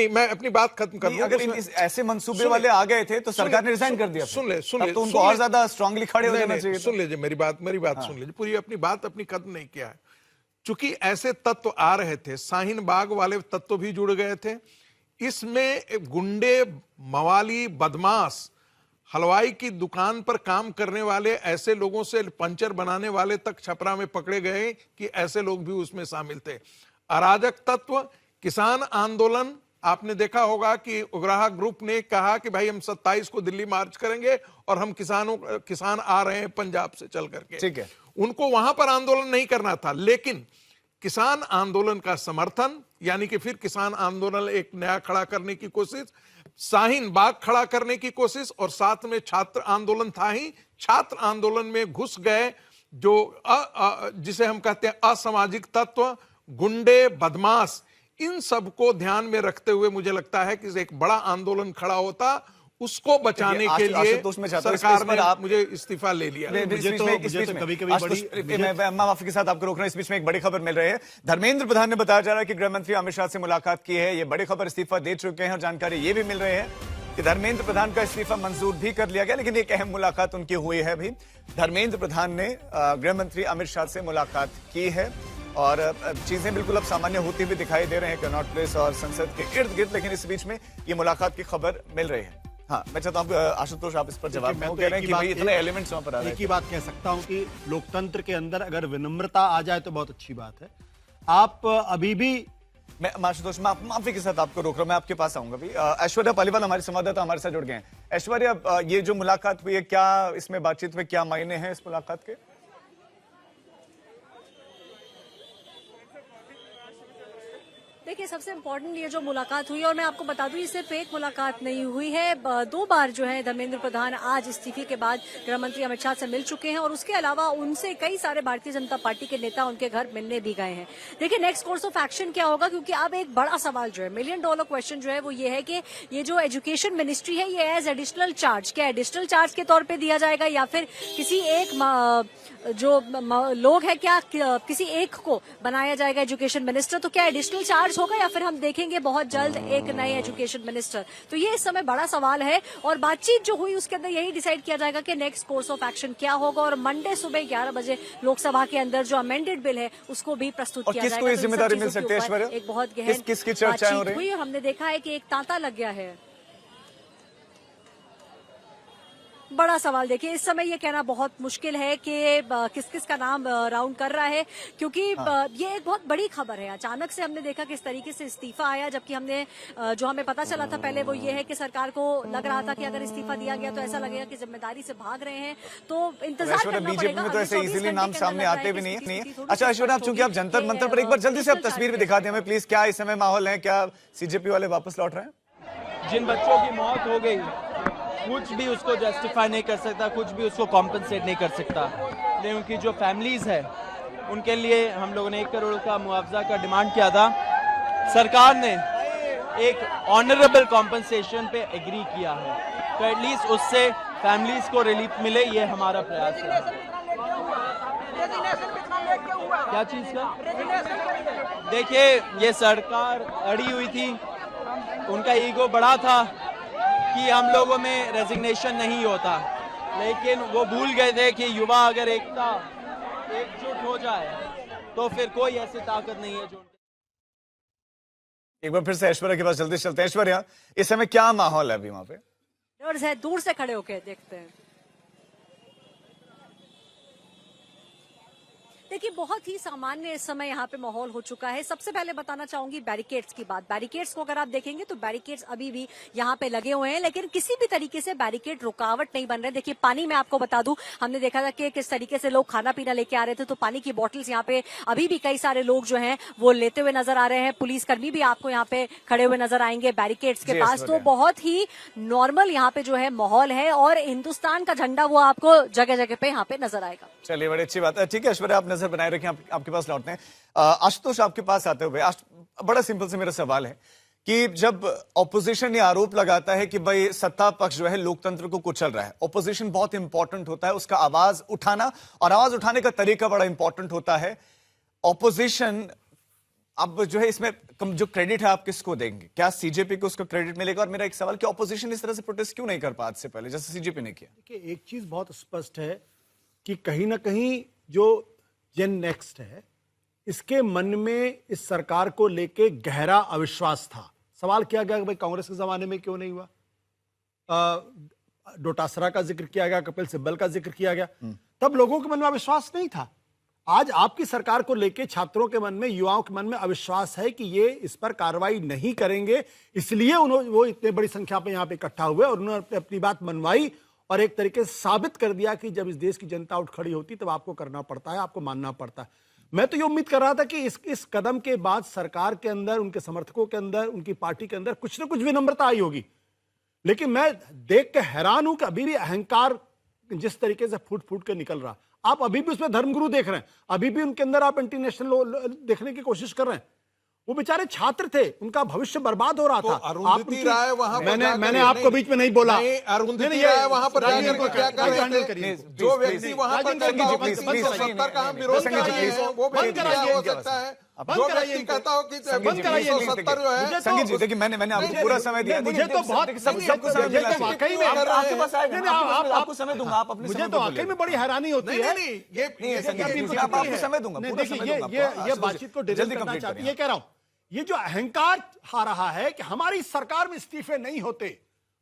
मैं अपनी बात खत्म कर दूं। अगर ऐसे मंसूबे वाले आ गए थे तो सरकार ने रिजाइन कर दिया। सुन ले, तो उनको और ज्यादा स्ट्रांगली खड़े हो जाना चाहिए। सुन लीजिए मेरी बात सुन लीजिए, पूरी अपनी बात खत्म नहीं किया है। चूंकि ऐसे तत्व आ रहे थे, शाहीन बाग वाले तत्व भी जुड़ गए थे इसमें। गुंडे, मवाली, बदमाश, हलवाई की दुकान पर काम करने वाले ऐसे लोगों से पंचर बनाने वाले तक छपरा में पकड़े गए कि ऐसे लोग भी उसमें शामिल थे। अराजक तत्व, किसान आंदोलन, आपने देखा होगा कि उग्राहा ग्रुप ने कहा कि भाई हम 27 को दिल्ली मार्च करेंगे और हम किसान आ रहे हैं पंजाब से चल करके। ठीक है, उनको वहां पर आंदोलन नहीं करना था, लेकिन किसान आंदोलन का समर्थन, यानी कि फिर किसान आंदोलन एक नया खड़ा करने की कोशिश, शाहीन बाग खड़ा करने की कोशिश, और साथ में छात्र आंदोलन था ही। छात्र आंदोलन में घुस गए जो जिसे हम कहते हैं असामाजिक तत्व, गुंडे, बदमाश, इन सब को ध्यान में रखते हुए मुझे लगता है कि एक बड़ा आंदोलन खड़ा होता, उसको बचाने के लिए सरकार ने मुझे इस्तीफा ले लिया। माफी के साथ आपको रोक रहा हूं, इस बीच में एक बड़ी खबर मिल रही है। धर्मेंद्र प्रधान ने बताया जा रहा है कि गृह मंत्री अमित शाह से मुलाकात की है। ये बड़ी खबर, इस्तीफा दे चुके हैं, और जानकारी ये भी मिल रही है कि धर्मेंद्र प्रधान का इस्तीफा मंजूर भी कर लिया गया, लेकिन एक अहम मुलाकात उनकी हुई है भी। धर्मेंद्र प्रधान ने गृह मंत्री अमित शाह से मुलाकात की है और चीजें बिल्कुल अब सामान्य होती हुई दिखाई दे रहे हैं कनॉट प्लेस और संसद के इर्द गिर्द, लेकिन इस बीच में ये मुलाकात की खबर मिल रही है। हाँ, मैं चाहता हूँ आशुतोष आप इस पर जवाब दें। कह रहे हैं कि भाई इतने एलिमेंट्स वहां पर आ रहे हैं। एक ही बात कह सकता हूँ कि लोकतंत्र के अंदर अगर विनम्रता आ जाए तो बहुत अच्छी बात है। आप अभी भी, मैं आशुतोष माफी के साथ आपको रोक रहा हूं, मैं आपके पास आऊंगा भी। ऐश्वर्या पालीवाल हमारे संवाददाता हमारे साथ जुड़ गए हैं। ऐश्वर्या, ये जो मुलाकात हुई है, क्या इसमें बातचीत में क्या मायने हैं इस मुलाकात के? देखिए, सबसे इम्पोर्टेंट ये जो मुलाकात हुई, और मैं आपको बता दूं ये सिर्फ एक मुलाकात नहीं हुई है, 2 बार जो है धर्मेंद्र प्रधान आज इस्तीफे के बाद गृह मंत्री अमित शाह से मिल चुके हैं, और उसके अलावा उनसे कई सारे भारतीय जनता पार्टी के नेता उनके घर मिलने भी गए हैं। देखिए, नेक्स्ट कोर्स ऑफ एक्शन क्या होगा, क्योंकि अब एक बड़ा सवाल जो है, $1 मिलियन क्वेश्चन जो है वो ये है कि ये जो एजुकेशन मिनिस्ट्री है, ये एज एडिशनल चार्ज, क्या एडिशनल चार्ज के तौर पर दिया जाएगा, या फिर किसी एक जो लोग है क्या किसी एक को बनाया जाएगा एजुकेशन मिनिस्टर? तो क्या एडिशनल चार्ज होगा, या फिर हम देखेंगे बहुत जल्द एक नए एजुकेशन मिनिस्टर? तो ये इस समय बड़ा सवाल है, और बातचीत जो हुई उसके अंदर यही डिसाइड किया जाएगा कि नेक्स्ट कोर्स ऑफ एक्शन क्या होगा। और मंडे सुबह 11 बजे लोकसभा के अंदर जो अमेंडेड बिल है उसको भी प्रस्तुत किया जाएगा। किसको जिम्मेदारी मिल सकती है? एक बहुत गहन किसकी चर्चा हुई, हमने देखा है कि एक तांता लग गया है। बड़ा सवाल, देखिए इस समय ये कहना बहुत मुश्किल है कि किस किस का नाम राउंड कर रहा है, क्योंकि ये एक बहुत बड़ी खबर है। अचानक से हमने देखा किस तरीके से इस्तीफा आया, जबकि हमने जो हमें पता चला था पहले वो ये है कि सरकार को लग रहा था कि अगर इस्तीफा दिया गया तो ऐसा लगेगा कि जिम्मेदारी से भाग रहे हैं, तो इंतजार करना पड़ेगा। बीजेपी में तो ऐसे इजीली नाम सामने आते भी नहीं है। अच्छा ऐश्वर्या, आप चूंकि आप जंतर मंतर पर एक बार जल्दी से आप तस्वीर भी दिखा दें हमें प्लीज, क्या इस समय माहौल है? क्या सीजेपी वाले वापस लौट रहे हैं? जिन बच्चों की मौत हो गई कुछ भी उसको जस्टिफाई नहीं कर सकता, कुछ भी उसको कॉम्पनसेट नहीं कर सकता, लेकिन उनकी जो फैमिलीज है उनके लिए हम लोगों ने 1 करोड़ का मुआवजा का डिमांड किया था। सरकार ने एक ऑनरेबल कॉम्पनसेशन पे एग्री किया है, तो एटलीस्ट उससे फैमिलीज को रिलीफ मिले, ये हमारा प्रयास है। क्या चीज का? देखिए, ये सरकार अड़ी हुई थी, उनका ईगो बड़ा था कि हम लोगों में रेजिग्नेशन नहीं होता, लेकिन वो भूल गए थे कि युवा अगर एकजुट हो जाए तो फिर कोई ऐसी ताकत नहीं है जो। एक बार फिर से ऐश्वर्या के पास जल्दी चलते हैं। ऐश्वर्या, इस समय क्या माहौल है अभी वहां पे? दूर से खड़े होकर देखते हैं। देखिए, बहुत ही सामान्य इस समय यहाँ पे माहौल हो चुका है। सबसे पहले बताना चाहूंगी बैरिकेड्स की बात। बैरिकेड्स को अगर आप देखेंगे तो बैरिकेड्स अभी भी यहाँ पे लगे हुए हैं, लेकिन किसी भी तरीके से बैरिकेड रुकावट नहीं बन रहे। देखिए, पानी में आपको बता दूं, हमने देखा था कि किस तरीके से लोग खाना पीना लेके आ रहे थे, तो पानी की बॉटल्स यहाँ पे अभी भी कई सारे लोग जो हैं वो लेते हुए नजर आ रहे हैं। पुलिसकर्मी भी आपको यहाँ पे खड़े हुए नजर आएंगे बैरिकेड्स के पास। तो बहुत ही नॉर्मल यहाँ पे जो है माहौल है, और हिंदुस्तान का झंडा वो आपको जगह जगह पे यहाँ पे नजर आएगा। चलिए, बड़ी अच्छी बात है। ठीक है ऐश्वर्या, आप नजर बनाए रखें, आपके पास लौटते हैं। आशुतोष, आपके पास आते हुए बड़ा सिंपल से मेरा सवाल है कि जब ऑपोजिशन ये आरोप लगाता है कि भाई सत्ता पक्ष जो है लोकतंत्र को कुचल रहा है, ऑपोजिशन बहुत इंपॉर्टेंट होता है, उसका आवाज उठाना, और आवाज उठाने का तरीका बड़ा इंपॉर्टेंट होता है। ऑपोजिशन अब जो है इसमें जो क्रेडिट है आप किसको देंगे? क्या सीजेपी को उसका क्रेडिट मिलेगा? और मेरा एक सवाल कि ऑपोजिशन इस तरह से प्रोटेस्ट क्यों नहीं कर पाया से पहले, जैसे सीजेपी ने किया? देखिए, एक चीज बहुत स्पष्ट है कि कहीं ना कहीं जो जेन नेक्स्ट है, इसके मन में इस सरकार को लेके गहरा अविश्वास था। सवाल किया गया कि भाई कांग्रेस के जमाने में क्यों नहीं हुआ? डोटासरा का जिक्र किया गया, कपिल सिब्बल का जिक्र किया गया, तब लोगों के मन में अविश्वास नहीं था। आज आपकी सरकार को लेके छात्रों के मन में, युवाओं के मन में अविश्वास है कि ये इस पर कार्रवाई नहीं करेंगे, इसलिए वो इतने बड़ी संख्या पे यहां पे इकट्ठा हुए और उन्होंने अपनी बात मनवाई और एक तरीके से साबित कर दिया कि जब इस देश की जनता उठ खड़ी होती तब आपको करना पड़ता है, आपको मानना पड़ता है। मैं तो ये उम्मीद कर रहा था कि इस कदम के बाद सरकार के अंदर, उनके समर्थकों के अंदर, उनकी पार्टी के अंदर कुछ ना कुछ विनम्रता आई होगी, लेकिन मैं देख के हैरान हूं कि अभी भी अहंकार जिस तरीके से फूट फूट के निकल रहा। आप अभी भी उसमें धर्मगुरु देख रहे हैं, अभी भी उनके अंदर आप इंटरनेशनल देखने की कोशिश कर रहे हैं। वो बेचारे छात्र थे, उनका भविष्य बर्बाद हो रहा था। अरुंधति राय वहां पर मैंने आपको बीच में नहीं बोला। अरुंधति राय वहां पर जाकर क्या कर रहे थे? जो व्यक्ति वहां पर कहता हो कि 370 का हम विरोध कर रहे हैं, वो व्यक्ति क्या हो सकता है? जो व्यक्ति कहता हो कि 370 जो है। संगीत जी देखिए, मैंने आपको पूरा समय दिया। मुझे तो बहुत सबको समय मिला, वाकई में आपके पास आएगा, आपको समय दूंगा, आप अपने मुझे तो वाकई में बड़ी हैरानी होती है। ये आपको समय दूंगा, पूरा समय दूंगा। ये बातचीत को जल्दी करना चाहती है। ये कह रहा हूं, ये जो अहंकार आ रहा है कि हमारी सरकार में इस्तीफे नहीं होते,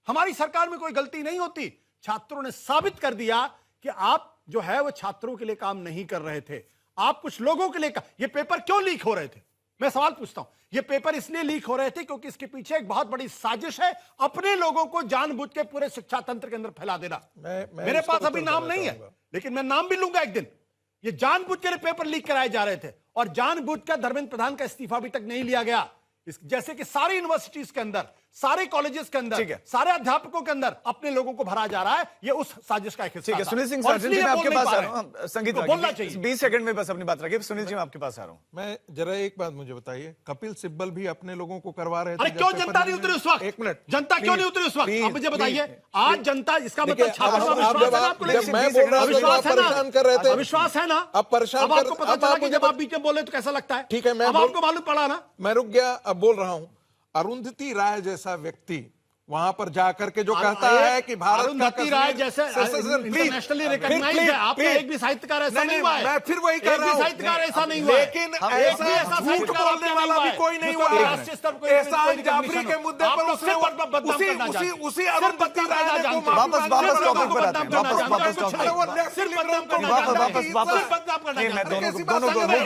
हमारी सरकार में कोई गलती नहीं होती, छात्रों ने साबित कर दिया कि आप जो है वो छात्रों के लिए काम नहीं कर रहे थे, आप कुछ लोगों के लिए। ये पेपर क्यों लीक हो रहे थे? मैं सवाल पूछता हूं। ये पेपर इसलिए लीक हो रहे थे क्योंकि इसके पीछे एक बहुत बड़ी साजिश है, अपने लोगों को जानबूझ के पूरे शिक्षा तंत्र के अंदर फैला देना। मेरे पास अभी नाम नहीं है, लेकिन मैं नाम भी लूंगा एक दिन। ये जानबूझ के पेपर लीक कराए जा रहे थे और जानबूझकर धर्मेंद्र प्रधान का इस्तीफा अभी तक नहीं लिया गया। जैसे कि सारी यूनिवर्सिटीज के अंदर, सारे कॉलेजेस के अंदर, सारे अध्यापकों के अंदर अपने लोगों को भरा जा रहा है, ये उस साजिश का एक हिस्सा है। सुनील सिंह साजन जी, मैं आपके पास आ रहा हूं। संगीत बोलना चाहिए, 20 सेकंड में बस अपनी बात रखिए। सुनील जी, मैं आपके पास आ रहा हूं। मैं जरा एक बात मुझे बताइए, कपिल सिब्बल भी अपने लोगों को करवा रहे थे। अरे क्यों जनता नहीं उतरी उस वक्त? एक मिनट, जनता क्यों नहीं उतरी उस वक्त? आप मुझे बताइए। आज जनता, इसका मतलब मैं बोल रहा हूं कर रहे थे, विश्वास है ना? अब परेशान, आपको पता चला कि जब आप बीच में बोले तो कैसा लगता है? ठीक है, मैं आपको मालूम पड़ा ना? मैं रुक गया, अब बोल रहा हूं। अरुंधति राय जैसा व्यक्ति वहां पर जाकर के जो कहता है कि भारत अरुंधति राय जैसे इंटरनेशनली रिकॉग्नाइज्ड है, आपका एक भी साहित्यकार ऐसा नहीं हुआ है। मैं फिर वही कर रहा हूं, साहित्यकार ऐसा नहीं हुआ, लेकिन ऐसा झूठ बोलने वाला भी कोई नहीं हुआ है। एहसान जाफरी के मुद्दे पर उसने उसी अरुंधति राय ने वापस टॉपिक पर आते हैं, वापस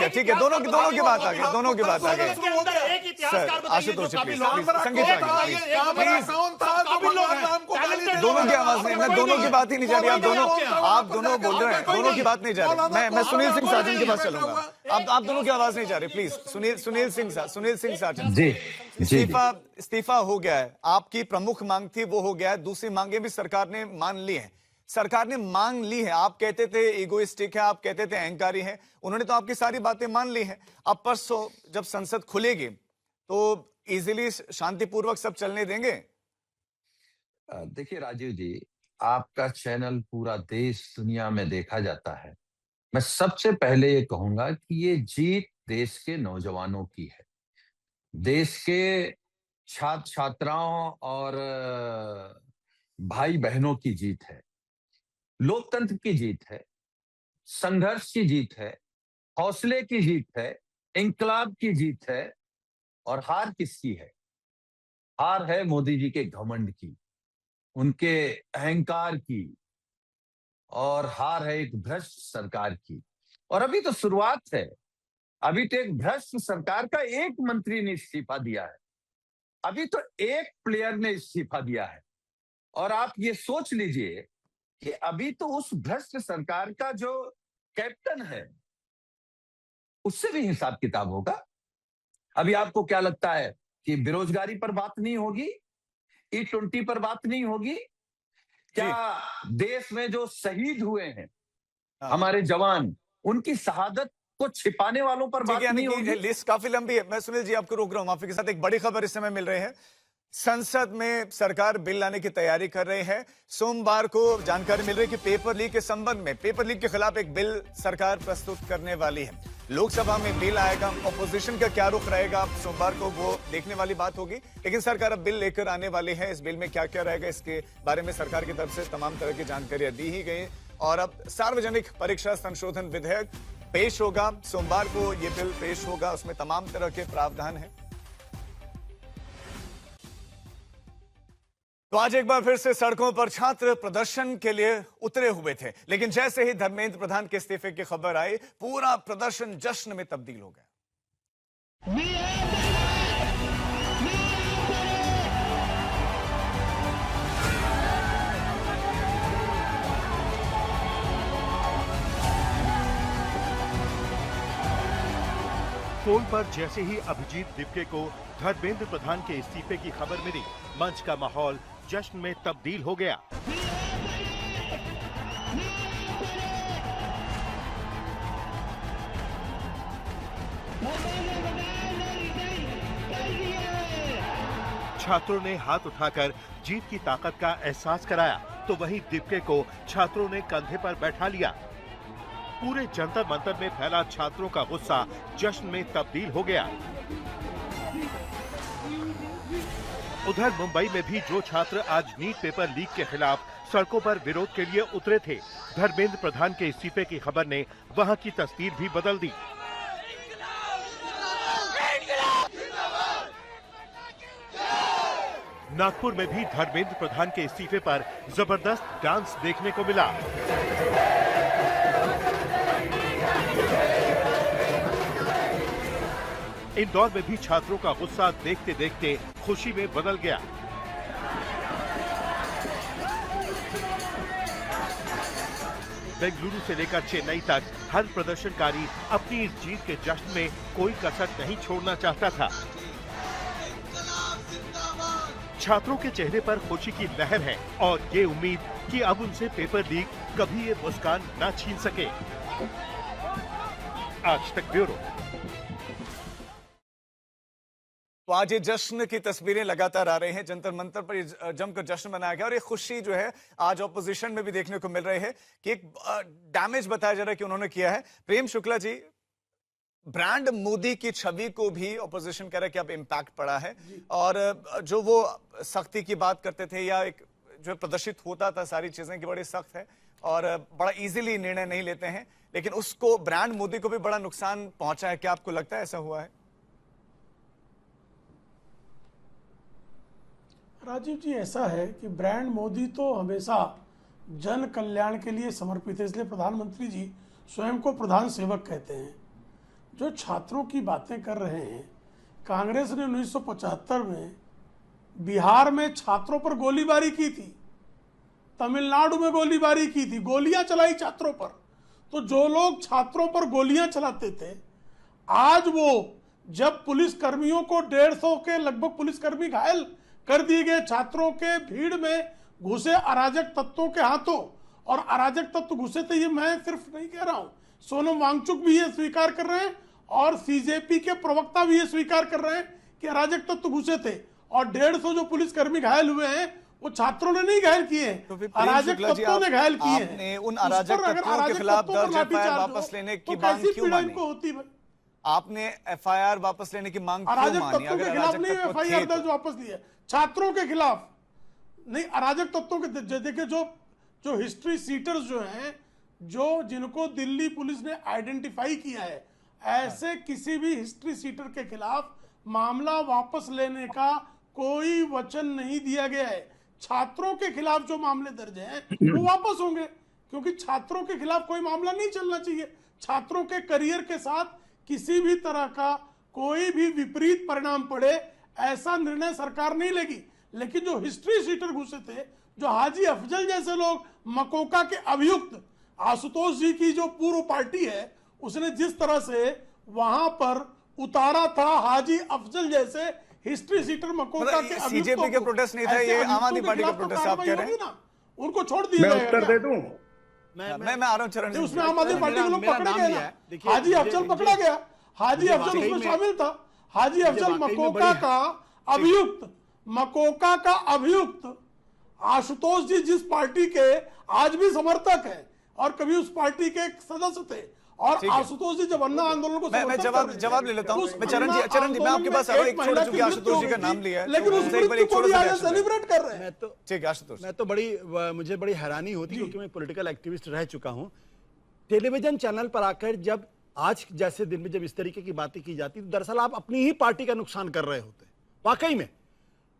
ठीक है, दोनों की बात आ गई, दोनों की बात आ गई। आशुतोष जी, संगीत दोनों की आवाज नहीं, मैं दोनों की बात ही नहीं जा रही। आप दोनों बोल रहे हैं, दोनों की बात नहीं जा रही। मैं सुनील सिंह साजन के पास चलूंगा। आप दोनों की आवाज नहीं जा रही, प्लीज। सुनील सिंह साजन जी, इस्तीफा हो गया है, आपकी प्रमुख मांग थी वो हो गया है, दूसरी मांगे भी सरकार ने मान ली है। सरकार ने मांग ली है, आप कहते थे इगोइस्टिक है, आप कहते थे अहंकारी है, उन्होंने तो आपकी सारी बातें मान ली है। अब परसों जब संसद खुलेगी तो इजीली शांतिपूर्वक सब चलने देंगे? देखिए राजीव जी, आपका चैनल पूरा देश दुनिया में देखा जाता है। मैं सबसे पहले ये कहूंगा कि ये जीत देश के नौजवानों की है, देश के छात्र छात्राओं और भाई बहनों की जीत है, लोकतंत्र की जीत है, संघर्ष की जीत है, हौसले की जीत है, इंकलाब की जीत है। और हार किसकी है? हार है मोदी जी के घमंड की, उनके अहंकार की, और हार है एक भ्रष्ट सरकार की। और अभी तो शुरुआत है, अभी तो एक भ्रष्ट सरकार का एक मंत्री ने इस्तीफा दिया है, अभी तो एक प्लेयर ने इस्तीफा दिया है। और आप ये सोच लीजिए कि अभी तो उस भ्रष्ट सरकार का जो कैप्टन है उससे भी हिसाब किताब होगा। अभी आपको क्या लगता है कि बेरोजगारी पर बात नहीं होगी, E20 पर बात नहीं होगी क्या? देश में जो शहीद हुए हैं हमारे जवान, उनकी शहादत को छिपाने वालों पर बात नहीं होगी? लिस्ट काफी लंबी है। मैं सुनील जी आपको रोक रहा हूं, माफी के साथ। एक बड़ी खबर इस समय मिल रही है, संसद में सरकार बिल लाने की तैयारी कर रही है। सोमवार को जानकारी मिल रही है कि पेपर लीक के संबंध में, पेपर लीक के खिलाफ एक बिल सरकार प्रस्तुत करने वाली है। लोकसभा में बिल आएगा, ऑपोजिशन का क्या रुख रहेगा सोमवार को वो देखने वाली बात होगी। लेकिन सरकार अब बिल लेकर आने वाली है। इस बिल में क्या क्या रहेगा इसके बारे में सरकार की तरफ से तमाम तरह की जानकारियां दी ही गई। और अब सार्वजनिक परीक्षा संशोधन विधेयक पेश होगा, सोमवार को ये बिल पेश होगा, उसमें तमाम तरह के प्रावधान है। तो आज एक बार फिर से सड़कों पर छात्र प्रदर्शन के लिए उतरे हुए थे, लेकिन जैसे ही धर्मेंद्र प्रधान के इस्तीफे की खबर आई, पूरा प्रदर्शन जश्न में तब्दील हो गया। फोन पर जैसे ही अभिजीत दिपके को धर्मेंद्र प्रधान के इस्तीफे की खबर मिली, मंच का माहौल जश्न में तब्दील हो गया। छात्रों ने हाथ उठाकर जीत की ताकत का एहसास कराया, तो वहीं दिपके को छात्रों ने कंधे पर बैठा लिया। पूरे जंतर मंतर में फैला छात्रों का गुस्सा जश्न में तब्दील हो गया। उधर मुंबई में भी जो छात्र आज नीट पेपर लीक के खिलाफ सड़कों पर विरोध के लिए उतरे थे, धर्मेंद्र प्रधान के इस्तीफे की खबर ने वहां की तस्वीर भी बदल दी। नागपुर में भी धर्मेंद्र प्रधान के इस्तीफे पर जबरदस्त डांस देखने को मिला। इंदौर में भी छात्रों का गुस्सा देखते देखते खुशी में बदल गया। बेंगलुरु से लेकर चेन्नई तक हर प्रदर्शनकारी अपनी इस जीत के जश्न में कोई कसर नहीं छोड़ना चाहता था। छात्रों के चेहरे पर खुशी की लहर है और ये उम्मीद कि अब उनसे पेपर लीक कभी ये मुस्कान न छीन सके। आज तक ब्यूरो। तो आज ये जश्न की तस्वीरें लगातार आ रही हैं, जंतर मंतर पर जमकर जश्न मनाया गया और ये खुशी जो है आज ऑपोजिशन में भी देखने को मिल रही है कि एक डैमेज बताया जा रहा है कि उन्होंने किया है। प्रेम शुक्ला जी, ब्रांड मोदी की छवि को भी ऑपोजिशन कह रहा है कि अब इम्पैक्ट पड़ा है और जो वो सख्ती की बात करते थे या एक जो प्रदर्शित होता था सारी चीजें की बड़ी सख्त है और बड़ा इजीली निर्णय नहीं लेते हैं, लेकिन उसको ब्रांड मोदी को भी बड़ा नुकसान पहुंचा है। क्या आपको लगता है ऐसा हुआ है? राजीव जी, ऐसा है कि ब्रांड मोदी तो हमेशा जन कल्याण के लिए समर्पित है, इसलिए प्रधानमंत्री जी स्वयं को प्रधान सेवक कहते हैं। जो छात्रों की बातें कर रहे हैं, कांग्रेस ने 1975 में बिहार में छात्रों पर गोलीबारी की थी, तमिलनाडु में गोलीबारी की थी, गोलियां चलाई छात्रों पर। तो जो लोग छात्रों पर गोलियां चलाते थे, आज वो जब पुलिस कर्मियों को 150 के लगभग पुलिसकर्मी घायल कर दिए गए, छात्रों के भीड़ में घुसे अराजक तत्वों के हाथों, और अराजक तत्व घुसे थे, ये मैं सिर्फ नहीं कह रहा हूं, सोनम वांगचुक भी ये स्वीकार कर रहे हैं और सीजेपी के प्रवक्ता भी ये स्वीकार कर रहे हैं कि अराजक तत्व घुसे थे और 150 जो पुलिसकर्मी घायल हुए हैं वो छात्रों ने नहीं घायल किए हैं, तो अराजक तत्वों ने घायल किए हैं। उन अराजक तत्वों के खिलाफ दर्ज एफआईआर वापस लेने की मांग क्यों मानी? आपने एफआईआर वापस लेने की मांग क्यों मानी? अराजक तत्वों के खिलाफ नहीं एफआईआर दर्ज वापस लिया, छात्रों के खिलाफ नहीं, अराजक तत्वों के। देखिए जो हिस्ट्री सीटर्स जो हैं, जो जिनको दिल्ली पुलिस ने आइडेंटिफाई किया है, ऐसे किसी भी हिस्ट्री सीटर के खिलाफ मामला वापस लेने का कोई वचन नहीं दिया गया है। छात्रों के खिलाफ जो मामले दर्ज हैं वो वापस होंगे, क्योंकि छात्रों के खिलाफ कोई मामला नहीं चलना चाहिए। छात्रों के करियर के साथ किसी भी तरह का कोई भी विपरीत परिणाम पड़े, ऐसा निर्णय सरकार नहीं लेगी। लेकिन जो हिस्ट्री सीटर घुसे थे, जो हाजी अफजल जैसे लोग, मकोका के अभियुक्त आशुतोष जी की जो पूर्व पार्टी है, उसने जिस तरह से वहां पर उतारा था हाजी अफजल जैसे हिस्ट्री सीटर मकोका के अभियुक्तों, सीजेपी के प्रोटेस्ट नहीं था, ये आम आदमी पार्टी का प्रोटेस्ट आप कह रहे हैं। उनको छोड़ दिया मैं उत्तर दे दूं? मैं आ रहा हूं चरण जी। उसमें आम आदमी पार्टी के लोग पकड़े गए ना, हाजी अफजल पकड़ा गया, हाजी अफजल उसमें शामिल था। हाजी अफजल मकोका का अभियुक्त, मकोका का अभियुक्त आशुतोष जी जिस पार्टी के आज भी समर्थक हैं और कभी उस पार्टी के सदस्य थे, और आशुतोष जी जब अन्ना आंदोलन को मैं जवाब ले लेता हूँ। मैं चरण जी मैं आपके पास आ रहा हूँ। एक छोड़ चुकी आशुतोष जी का नाम लिया है, लेकिन उस मृत्यु को भी आज सेलिब्रेट कर रहे हैं। ठीक है आशुतोष, मैं तो मुझे बड़ी हैरानी होती है, क्योंकि मैं पॉलिटिकल एक्टिविस्ट रह चुका हूँ। टेलीविजन चैनल पर आकर जब आज जैसे दिन में जब इस तरीके की बातें की जाती, तो दरअसल आप अपनी ही पार्टी का नुकसान कर रहे होते। वाकई में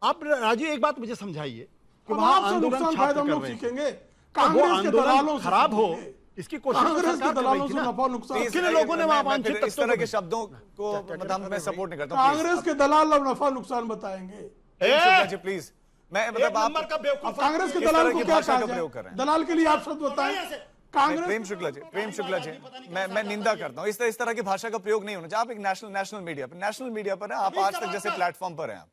आप राजू एक बात मुझे समझाइए, कि वहां आपसे आंदोलन नुकसान छात्र फायदा हम कर लोग रहे थे। सीखेंगे। तो वो कांग्रेस के दलालों आंदोलन से खराब हो सीखेंगे। इसकी कोशिश कांग्रेस के सरकार कर रही दलालों थी से ना। नफा नुकसान किन लोगों ने वहां वांछित इस तत्वों तरह को के शब्दों को मतलब मैं सपोर्ट नहीं करता हूं। कांग्रेस के दलाल अब नफा नुकसान बताएंगे। शुक्ला जी प्लीज, मैं मतलब आप अब कांग्रेस के इस दलाल तरह को की क्या भाषा कहा का जाए? प्रयोग कर रहे हैं। दलाल के लिए आप शब्द बताएं। कांग्रेस प्रेम शुक्ला जी मैं निंदा करता हूं इस तरह की भाषा का प्रयोग नहीं होना चाहिए। आप एक नेशनल मीडिया पर है, आप आज तक जैसे प्लेटफॉर्म पर हैं आप,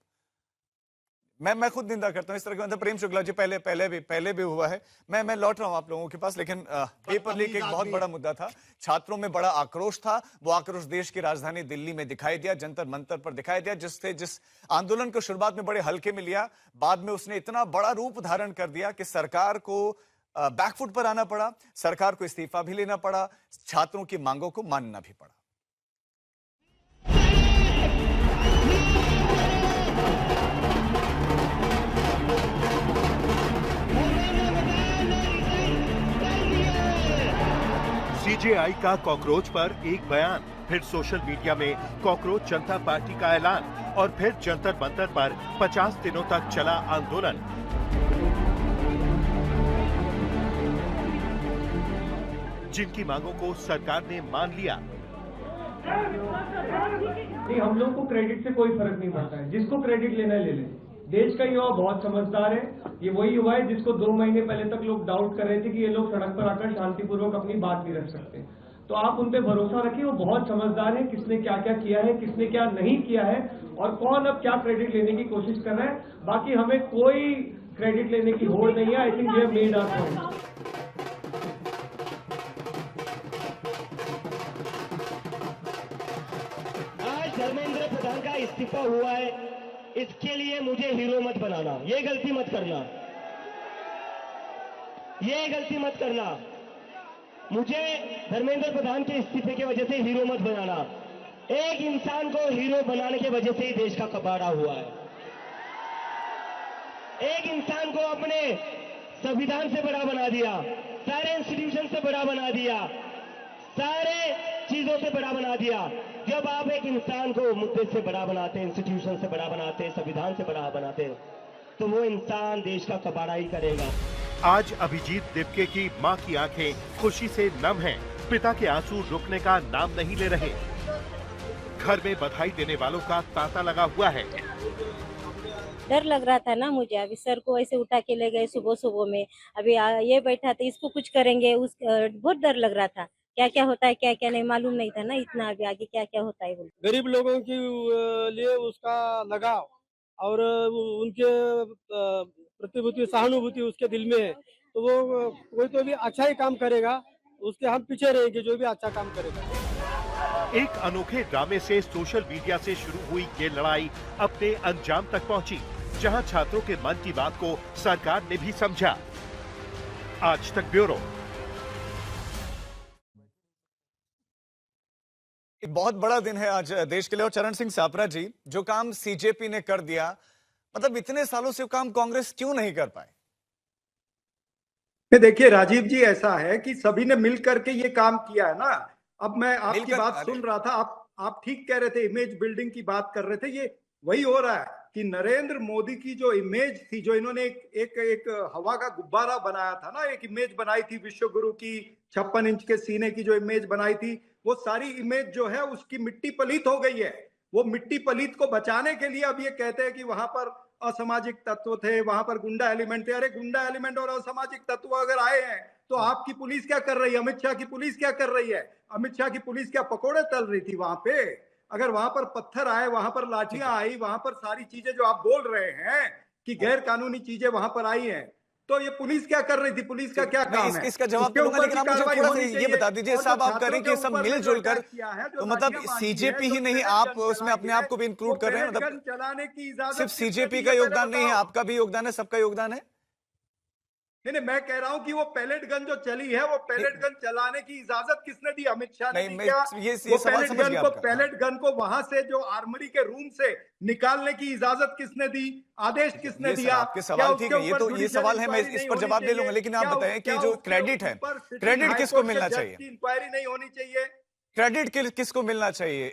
मैं खुद निंदा करता हूं इस तरह के। मतलब प्रेम शुक्ला जी पहले भी हुआ है। मैं लौट रहा हूं आप लोगों के पास, लेकिन पेपर लीक एक बहुत बड़ा मुद्दा था। छात्रों में बड़ा आक्रोश था। वो आक्रोश देश की राजधानी दिल्ली में दिखाई दिया, जंतर मंतर पर दिखाई दिया, जिस आंदोलन को शुरुआत में बड़े हल्के में लिया, बाद में उसने इतना बड़ा रूप धारण कर दिया कि सरकार को बैकफुट पर आना पड़ा, सरकार को इस्तीफा भी लेना पड़ा, छात्रों की मांगों को मानना भी पड़ा। सीजेआई का कॉकरोच पर एक बयान, फिर सोशल मीडिया में कॉकरोच जनता पार्टी का ऐलान और फिर जंतर मंतर पर 50 दिनों तक चला आंदोलन। जिनकी मांगों को सरकार ने मान लिया। नहीं, हम लोग को क्रेडिट से कोई फर्क नहीं पड़ता है, जिसको क्रेडिट लेना है ले ले। देश का युवा बहुत समझदार है। ये वही युवा है जिसको 2 महीने पहले तक लोग डाउट कर रहे थे कि ये लोग सड़क पर आकर शांतिपूर्वक अपनी बात नहीं रख सकते। तो आप उन पे भरोसा रखिए, वो बहुत समझदार है। किसने क्या क्या किया है, किसने क्या नहीं किया है और कौन अब क्या क्रेडिट लेने की कोशिश कर रहा है, बाकी हमें कोई क्रेडिट लेने की होड़ नहीं है। I think we have made our point. आज धर्मेंद्र प्रधान का इस्तीफा हुआ है, इसके लिए मुझे हीरो मत बनाना, ये गलती मत करना, ये गलती मत करना। मुझे धर्मेंद्र प्रधान के इस्तीफे की वजह से हीरो मत बनाना। एक इंसान को हीरो बनाने की वजह से ही देश का कबाड़ा हुआ है। एक इंसान को अपने संविधान से बड़ा बना दिया, सारे इंस्टीट्यूशन से बड़ा बना दिया, सारे चीजों से बड़ा बना दिया। जब आप एक इंसान को मुद्दे से बड़ा बनाते, इंस्टीट्यूशन से बड़ा बनाते, संविधान से बड़ा बनाते, तो वो इंसान देश का कबाड़ा ही करेगा। आज अभिजीत दिपके की मां की आंखें खुशी से नम हैं। पिता के आंसू रुकने का नाम नहीं ले रहे। घर में बधाई देने वालों का तांता लगा हुआ है। डर लग रहा था ना मुझे, अभी सर को ऐसे उठा के ले गए सुबह सुबह में, अभी ये बैठा था, इसको कुछ करेंगे, बहुत डर लग रहा था। क्या क्या होता है क्या क्या नहीं मालूम नहीं था ना इतना, अभी आगे क्या क्या होता है। गरीब लोगों के लिए उसका लगाव और उनके प्रतिभूति सहानुभूति उसके दिल में है, तो वो कोई तो भी अच्छा ही काम करेगा, उसके हम पीछे रहेंगे जो भी अच्छा काम करेगा। एक अनोखे ड्रामे से सोशल मीडिया से शुरू हुई ये लड़ाई अपने अंजाम तक पहुंची, जहां छात्रों के मन की बात को सरकार ने भी समझा। आज तक ब्यूरो। एक बहुत बड़ा दिन है आज देश के लिए। और चरण सिंह सापरा जी, जो काम सीजेपी ने कर दिया, मतलब इतने सालों से वो काम कांग्रेस क्यों नहीं कर पाए? देखिए राजीव जी, ऐसा है कि सभी ने मिल करके ये काम किया है ना। अब मैं आपकी बात सुन रहा था, आप ठीक कह रहे थे, इमेज बिल्डिंग की बात कर रहे थे। ये वही हो रहा है कि नरेंद्र मोदी की जो इमेज थी, जो इन्होंने एक हवा का गुब्बारा बनाया था ना, एक इमेज बनाई थी विश्व गुरु की, 56 इंच के सीने की जो इमेज बनाई थी, वो सारी इमेज जो है उसकी मिट्टी पलीत हो गई है। वो मिट्टी पलीत को बचाने के लिए अब ये कहते हैं कि वहां पर असामाजिक तत्व थे, वहां पर गुंडा एलिमेंट थे। अरे गुंडा एलिमेंट और असामाजिक तत्व अगर आए हैं तो आपकी पुलिस क्या कर रही है? अमित शाह की पुलिस क्या कर रही है? अमित शाह की पुलिस क्या पकोड़े तल रही थी वहां पे? अगर वहां पर पत्थर आए, वहां पर लाठियां आई, वहां पर सारी चीजें जो आप बोल रहे हैं कि गैर कानूनी चीजें वहां पर आई हैं, तो ये पुलिस क्या कर रही थी? पुलिस का क्या काम है? इसका जवाब दूंगा, लेकिन आप मुझे थोड़ा सा ये बता दीजिए साहब, आप कह रहे हैं कि सब मिलजुल कर, तो मतलब सीजेपी ही नहीं, आप उसमें अपने आप को भी इंक्लूड कर रहे हैं? मतलब चलाने की इजाजत सिर्फ सीजेपी का योगदान नहीं है, आपका भी योगदान है, सबका योगदान है? नहीं, मैं कह रहा हूं कि वो पैलेट गन जो चली है, वो पैलेट गन चलाने की इजाजत किसने दी? अमित शाह ने दी क्या? वो पैलेट गन को वहां से जो आर्मरी के रूम से निकालने की इजाजत किसने दी? आदेश किसने दिया? आपके सवाल ठीक है, ये सवाल है, मैं इस पर जवाब दे लूंगा, लेकिन आप बताएं कि जो क्रेडिट है, क्रेडिट किसको मिलना चाहिए? इंक्वायरी नहीं होनी चाहिए? क्रेडिट किसको मिलना चाहिए?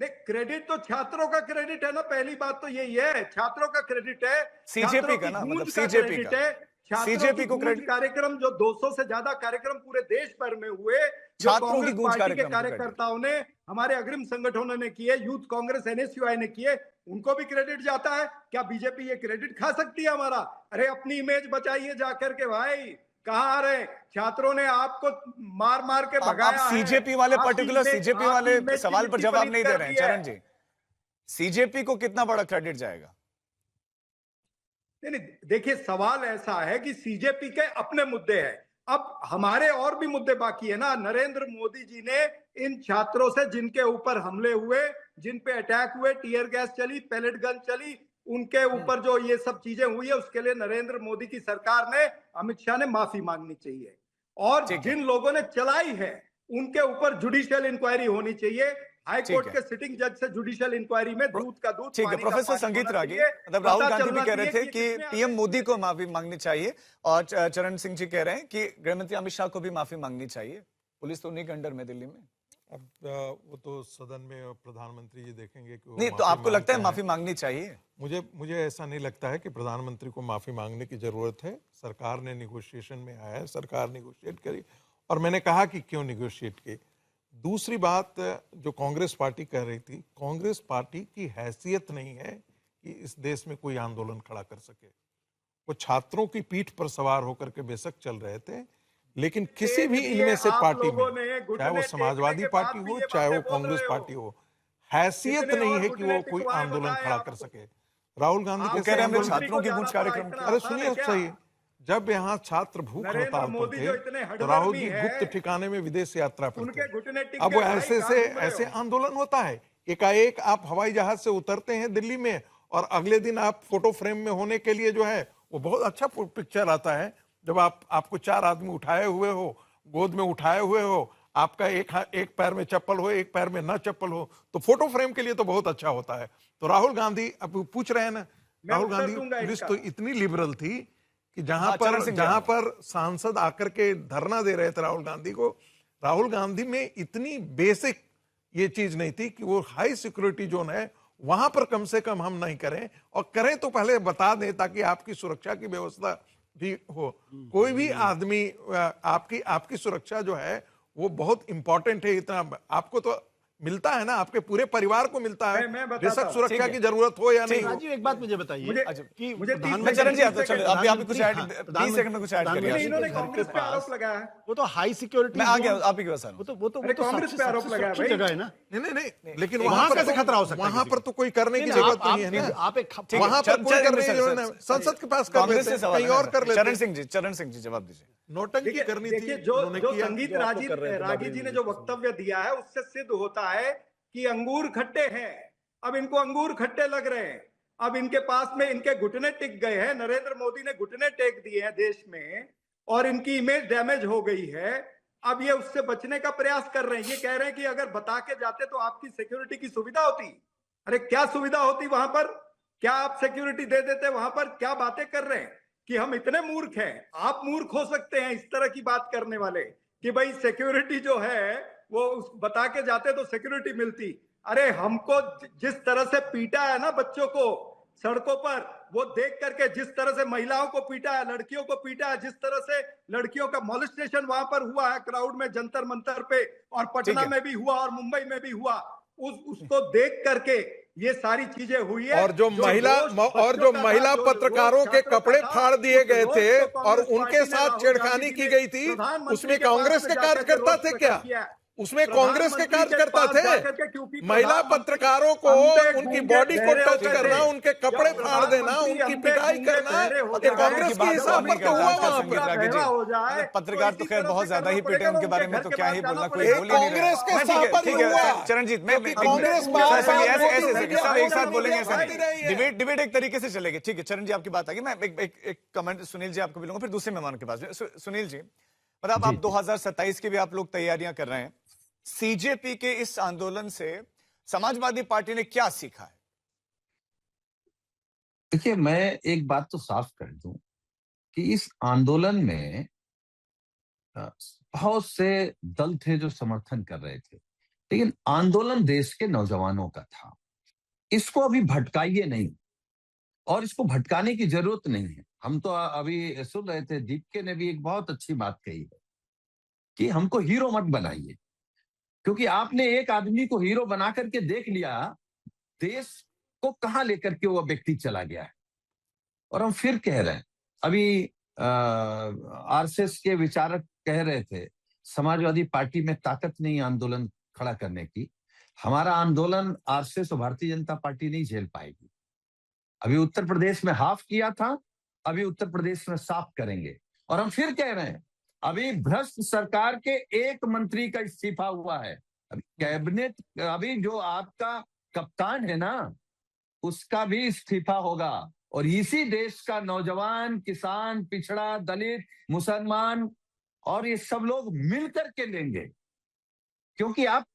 नहीं, क्रेडिट तो छात्रों का क्रेडिट है ना, पहली बात तो यही है, छात्रों का क्रेडिट है, सीजेपी का ना, मतलब सीजेपी का सीजेपी को क्रेडिट। कार्यक्रम जो 200 से ज्यादा कार्यक्रम पूरे देश भर में हुए, जो छात्रों की कांग्रेस गूंज पार्टी के कार्यक्रम कार्यकर्ताओं ने, हमारे अग्रिम संगठनों ने किए, यूथ कांग्रेस एनएसयूआई ने किए, उनको भी क्रेडिट जाता है। क्या बीजेपी ये क्रेडिट खा सकती है हमारा? अरे अपनी इमेज बचाइए जाकर के भाई, कहाँ आ रहे? छात्रों ने आपको मार मार के भगाया है। सीजेपी वाले पर्टिकुलर सीजेपी वाले आपकी सवाल पर जवाब नहीं दे रहे हैं कर दी है। चरण जी। सीजेपी को कितना बड़ा क्रेडिट जाएगा? नहीं, देखिए सवाल ऐसा है कि सीजेपी के अपने मुद्दे हैं, अब हमारे और भी मुद्दे बाकी है ना। नरेंद्र मोदी जी ने इन छात्रों से, जिनके ऊपर हमले हुए, जिन पे अटैक हुए, टीयर गैस चली, पैलेट गन चली, उनके ऊपर जो ये सब चीजें हुई है, उसके लिए नरेंद्र मोदी की सरकार ने, अमित शाह ने माफी मांगनी चाहिए। और जिन लोगों ने चलाई है उनके ऊपर जुडिशियल इंक्वायरी होनी चाहिए। हाई कोर्ट के सिटिंग जज से जुडिशियल इंक्वायरी में दूध का दूध, ठीक है। प्रोफेसर संगीत रागी, मतलब राहुल गांधी भी कह रहे थे कि पीएम मोदी को माफी मांगनी चाहिए, और चरण सिंह जी कह रहे हैं कि गृहमंत्री अमित शाह को भी माफी मांगनी चाहिए। पुलिस तो उन्हीं के अंडर में दिल्ली में। अब वो तो सदन में प्रधानमंत्री जी देखेंगे कि नहीं, तो आपको लगता है माफी मांगनी चाहिए? मुझे ऐसा नहीं लगता है कि प्रधानमंत्री को माफी मांगने की जरूरत है। सरकार ने निगोशिएशन में आया है, सरकार निगोशिएट करी, और मैंने कहा कि क्यों निगोशिएट की। दूसरी बात जो कांग्रेस पार्टी कह रही थी, कांग्रेस पार्टी की हैसियत नहीं है कि इस देश में कोई आंदोलन खड़ा कर सके। वो छात्रों की पीठ पर सवार होकर के बेशक चल रहे थे, लेकिन किसी भी इनमें से पार्टी में, चाहे वो समाजवादी पार्टी हो, चाहे वो कांग्रेस पार्टी हो, हैसियत नहीं है कि वो कोई आंदोलन खड़ा कर सके। राहुल गांधी के कह रहे हैं छात्रों की गूंज कार्यक्रम। अरे सुनिए सही, जब यहाँ छात्र भूख हड़ताल पर थे तो राहुल जी गुप्त ठिकाने में विदेश यात्रा पर थे। अब वो ऐसे आंदोलन होता है, एकाएक आप हवाई जहाज से उतरते हैं दिल्ली में, और अगले दिन आप फोटो फ्रेम में होने के लिए जो है वो बहुत अच्छा पिक्चर आता है, जब आपको 4 आदमी उठाए हुए हो, गोद में उठाए हुए हो, आपका एक पैर में चप्पल हो, एक पैर में ना चप्पल हो, तो फोटो फ्रेम के लिए तो बहुत अच्छा होता है। तो राहुल गांधी, अब पूछ रहे हैं ना, राहुल गांधी पुलिस तो इतनी लिबरल थी कि जहां पर सांसद आकर के धरना दे रहे थे राहुल गांधी को, राहुल गांधी में इतनी बेसिक ये चीज नहीं थी कि वो हाई सिक्योरिटी जोन है वहां पर कम से कम हम नहीं करें, और करें तो पहले बता दें ताकि आपकी सुरक्षा की व्यवस्था भी हो। कोई भी आदमी, आपकी सुरक्षा जो है वो बहुत इंपॉर्टेंट है। इतना आपको तो मिलता है ना, आपके पूरे परिवार को मिलता है, बेशक सुरक्षा की जरूरत हो या नहीं। राजीव, एक बात मुझे बताइए कि आप कुछ ऐड 20 सेकंड में कुछ ऐड करिए। इन्होंने कांग्रेस पे आरोप लगाया है, वो तो हाई सिक्योरिटी, मैं आ गया आप ही के पास। वो तो कांग्रेस पे आरोप लगाया भाई, जगह है ना। नहीं, लेकिन वहां कैसे खतरा हो सकता है? वहां पर तो कोई करने की जरूरत नहीं है ना, आप वहां पर कोई करने की जरूरत नहीं, संसद के पास कर लेते हैं, कहीं और कर लेते हैं। चरण सिंह जी जवाब दीजिए। नौटंकी करनी थी। देखिए, जो संगीत रागी जी ने जो वक्तव्य दिया है उससे सिद्ध होता है कि अंगूर खट्टे हैं। अब इनको अंगूर खट्टे लग रहे हैं, अब इनके पास में इनके घुटने टिक गए हैं, नरेंद्र मोदी ने घुटने टेक दिए हैं देश में, और इनकी इमेज डैमेज हो गई है। अब ये उससे बचने का प्रयास कर रहे हैं। ये कह रहे हैं कि अगर बता के जाते तो आपकी सिक्योरिटी की सुविधा होती। अरे क्या सुविधा होती वहां पर? क्या आप सिक्योरिटी दे देते वहां पर? क्या बातें कर रहे हैं कि हम इतने मूर्ख हैं? आप मूर्ख हो सकते हैं इस तरह की बात करने वाले कि भाई सिक्योरिटी जो है वो बता के जाते तो सिक्योरिटी मिलती। अरे हमको जिस तरह से पीटा है ना बच्चों को सड़कों पर, वो देख करके, जिस तरह से महिलाओं को पीटा है, लड़कियों को पीटा है, जिस तरह से लड़कियों का मॉलेस्टेशन वहां पर हुआ है क्राउड में, जंतर मंतर पे, और पटना में भी हुआ और मुंबई में भी हुआ, उसको देख करके ये सारी चीजें हुई है। और जो महिला पत्रकारों के कपड़े फाड़ दिए गए थे और उनके साथ छेड़खानी की गई थी, उसमें कांग्रेस के कार्यकर्ता थे क्या? उसमें कांग्रेस के कार्यकर्ता थे? महिला पत्रकारों को उनकी बॉडी को टच करना, उनके कपड़े फाड़ देना, उनकी पिटाई करना, ये कांग्रेस के हिसाब पर तो हुआ। पत्रकार तो खैर बहुत ज्यादा ही पीटे, उनके बारे में तो क्या ही बोलना, कोई बोल ही नहीं कांग्रेस के हिसाब पर हुआ। चरणजीत, मैं कांग्रेस सब एक साथ बोलेंगे, ऐसा नहीं। डिबेट एक तरीके से चलेगी। ठीक है, चरण जी आपकी बात आ गई। मैं एक कमेंट सुनील जी आपको भी लूंगा, फिर दूसरे मेहमान के पास। सुनील जी, मतलब आप 2027 की भी आप लोग तैयारियां कर रहे हैं, सीजेपी के इस आंदोलन से समाजवादी पार्टी ने क्या सीखा है? देखिए, मैं एक बात तो साफ कर दूं कि इस आंदोलन में बहुत से दल थे जो समर्थन कर रहे थे, लेकिन आंदोलन देश के नौजवानों का था। इसको अभी भटकाइए नहीं, और इसको भटकाने की जरूरत नहीं है। हम तो अभी सुन रहे थे, दीपके ने भी एक बहुत अच्छी बात कही है कि हमको हीरो मत बनाइए, क्योंकि आपने एक आदमी को हीरो बना करके देख लिया, देश को कहां लेकर के वो व्यक्ति चला गया है। और हम फिर कह रहे हैं, अभी आरएसएस के विचारक कह रहे थे समाजवादी पार्टी में ताकत नहीं आंदोलन खड़ा करने की। हमारा आंदोलन आरएसएस और भारतीय जनता पार्टी नहीं झेल पाएगी। अभी उत्तर प्रदेश में हाफ किया था, अभी उत्तर प्रदेश में साफ करेंगे। और हम फिर कह रहे हैं, अभी भ्रष्ट सरकार के एक मंत्री का इस्तीफा हुआ है, अभी कैबिनेट, अभी जो आपका कप्तान है ना, उसका भी इस्तीफा होगा। और इसी देश का नौजवान, किसान, पिछड़ा, दलित, मुसलमान और ये सब लोग मिलकर के लेंगे, क्योंकि आप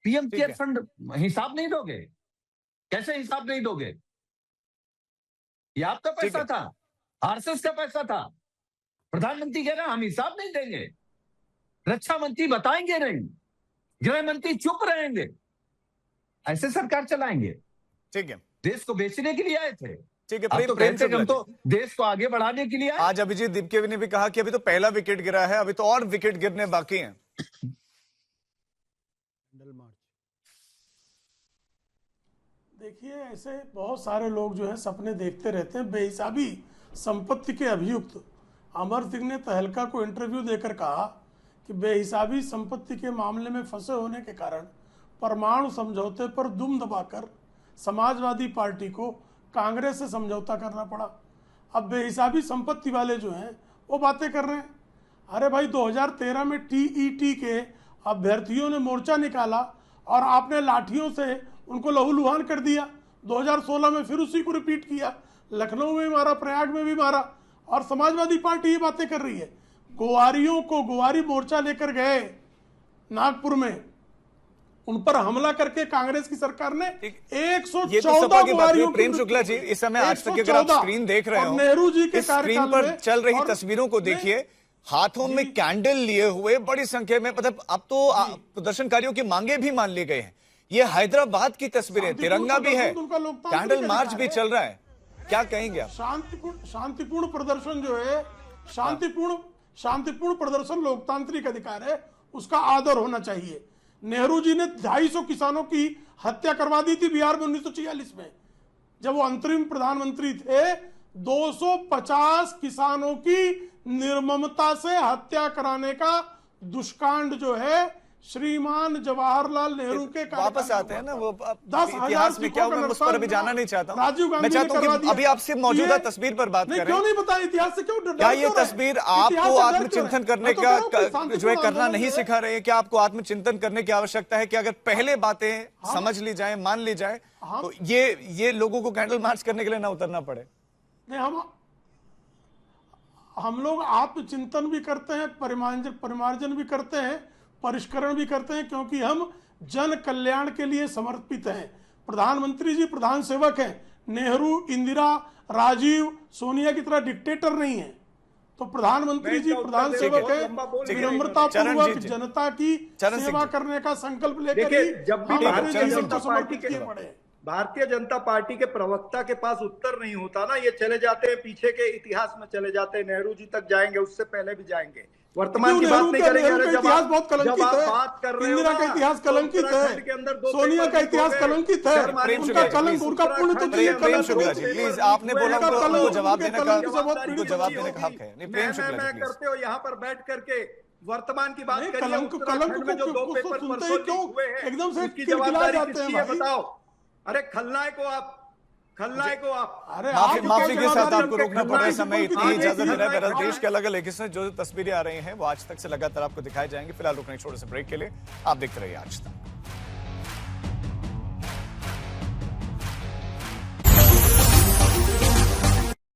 पीएम केयर फंड हिसाब नहीं दोगे। कैसे हिसाब नहीं दोगे? ये आपका पैसा था, आरएसएस का पैसा था। प्रधानमंत्री कह रहे हैं हम हिसाब नहीं देंगे, रक्षा मंत्री बताएंगे नहीं, गृह मंत्री चुप रहेंगे। ऐसे सरकार चलाएंगे? ठीक है, देश को बेचने के लिए आए थे। ठीक है, तो कहते हम तो देश को आगे बढ़ाने के लिए आए। आज अभिजीत दीपके ने भी कहा कि अभी तो पहला विकेट गिरा है, अभी तो और विकेट गिरने बाकी हैं। देखिए, ऐसे बहुत सारे लोग जो है सपने देखते रहते हैं। बेहिसाबी संपत्ति के अभियुक्त अमर सिंह ने तहलका को इंटरव्यू देकर कहा कि बेहिसाबी संपत्ति के मामले में फंसे होने के कारण परमाणु समझौते पर दुम दबाकर समाजवादी पार्टी को कांग्रेस से समझौता करना पड़ा। अब बेहिसाबी संपत्ति वाले जो हैं वो बातें कर रहे हैं। अरे भाई, 2013 में टीईटी के अभ्यर्थियों ने मोर्चा निकाला और आपने लाठियों से उनको लहूलुहान कर दिया। 2016 में फिर उसी को रिपीट किया, लखनऊ में मारा, प्रयाग में भी मारा, और समाजवादी पार्टी ये बातें कर रही है। गोवारियों को गोवारी मोर्चा लेकर गए नागपुर में, उन पर हमला करके कांग्रेस की सरकार ने 114 गोवारियों। प्रेम शुक्ला जी, इस समय आज तक अगर आप स्क्रीन देख रहे हो, नेहरू जी के स्क्रीन पर चल रही तस्वीरों को देखिए, हाथों में कैंडल लिए हुए बड़ी संख्या में, मतलब अब तो प्रदर्शनकारियों की मांगे भी मान ली गई हैं। ये हैदराबाद की तस्वीरें, तिरंगा भी है, कैंडल मार्च भी चल रहा है। क्या कहेंगे आप? शांतिपूर्ण प्रदर्शन जो है, शांतिपूर्ण प्रदर्शन लोकतांत्रिक अधिकार है, उसका आदर होना चाहिए। नेहरू जी ने 250 किसानों की हत्या करवा दी थी बिहार में 1946 में, जब वो अंतरिम प्रधानमंत्री थे। 250 किसानों की निर्ममता से हत्या कराने का दुष्कांड जो है श्रीमान जवाहरलाल नेहरू के वापस आते हैं ना, वो इतिहास में क्या हुआ मैं उस पर अभी जाना नहीं चाहता हूँ। राजीव गांधी मैं चाहता हूँ कि अभी आप सिर्फ मौजूदा तस्वीर पर बात करें। क्यों नहीं बताया इतिहास से? क्यों क्या ये तस्वीर आपको आत्मचिंतन करने का जो है करना नहीं सिखा रही है? क्या आपको आत्मचिंतन करने की आवश्यकता है कि अगर पहले बातें समझ ली जाए, मान ली जाए, तो ये लोगों को कैंडल मार्च करने के लिए ना उतरना पड़े? नहीं, हम लोग आत्मचिंतन भी करते हैं, परिमार्जन भी करते हैं, परिष्करण भी करते हैं, क्योंकि हम जन कल्याण के लिए समर्पित हैं। प्रधानमंत्री जी प्रधान सेवक हैं। नेहरू, इंदिरा, राजीव, सोनिया की तरह डिक्टेटर नहीं है। तो प्रधानमंत्री जी प्रधान सेवक है, विनम्रता पूर्वक जनता की सेवा करने का संकल्प लेकर ही जब भी पड़े। भारतीय जनता पार्टी के प्रवक्ता के पास उत्तर नहीं होता ना, ये चले जाते हैं पीछे के इतिहास में, चले जाते हैं, नेहरू जी तक जाएंगे, उससे पहले भी जाएंगे, वर्तमान की बात नहीं करेंगे। इतिहास बहुत कलंकित है, इंदिरा का इतिहास कलंकित है, सोनिया का इतिहास कलंकित है, उनका कलंक, उनका पुण्य तो चाहिए। प्रेम शुक्ला जी प्लीज, आपने बोला उनको जवाब देने का हक है। नहीं, प्रेम शुक्ला जी करते हो यहाँ पर बैठ करके वर्तमान की बात करिए। कलंक में जो 2 पेपर परसों हुए हैं एकदम से उसकी जवाबदारी किसकी है बताओ? अरे खलनायक हो आप, खलनायक हो आप। अरे माफी के साथ आपको रोकना पड़े, समय इतनी इजाजत है। बहरहाल देश के अलग अलग हिस्सों में जो तस्वीरें आ रही हैं वो आज तक से लगातार आपको दिखाई जाएंगी। फिलहाल रुकने छोटे से ब्रेक के लिए आप देखते रहिए आज तक।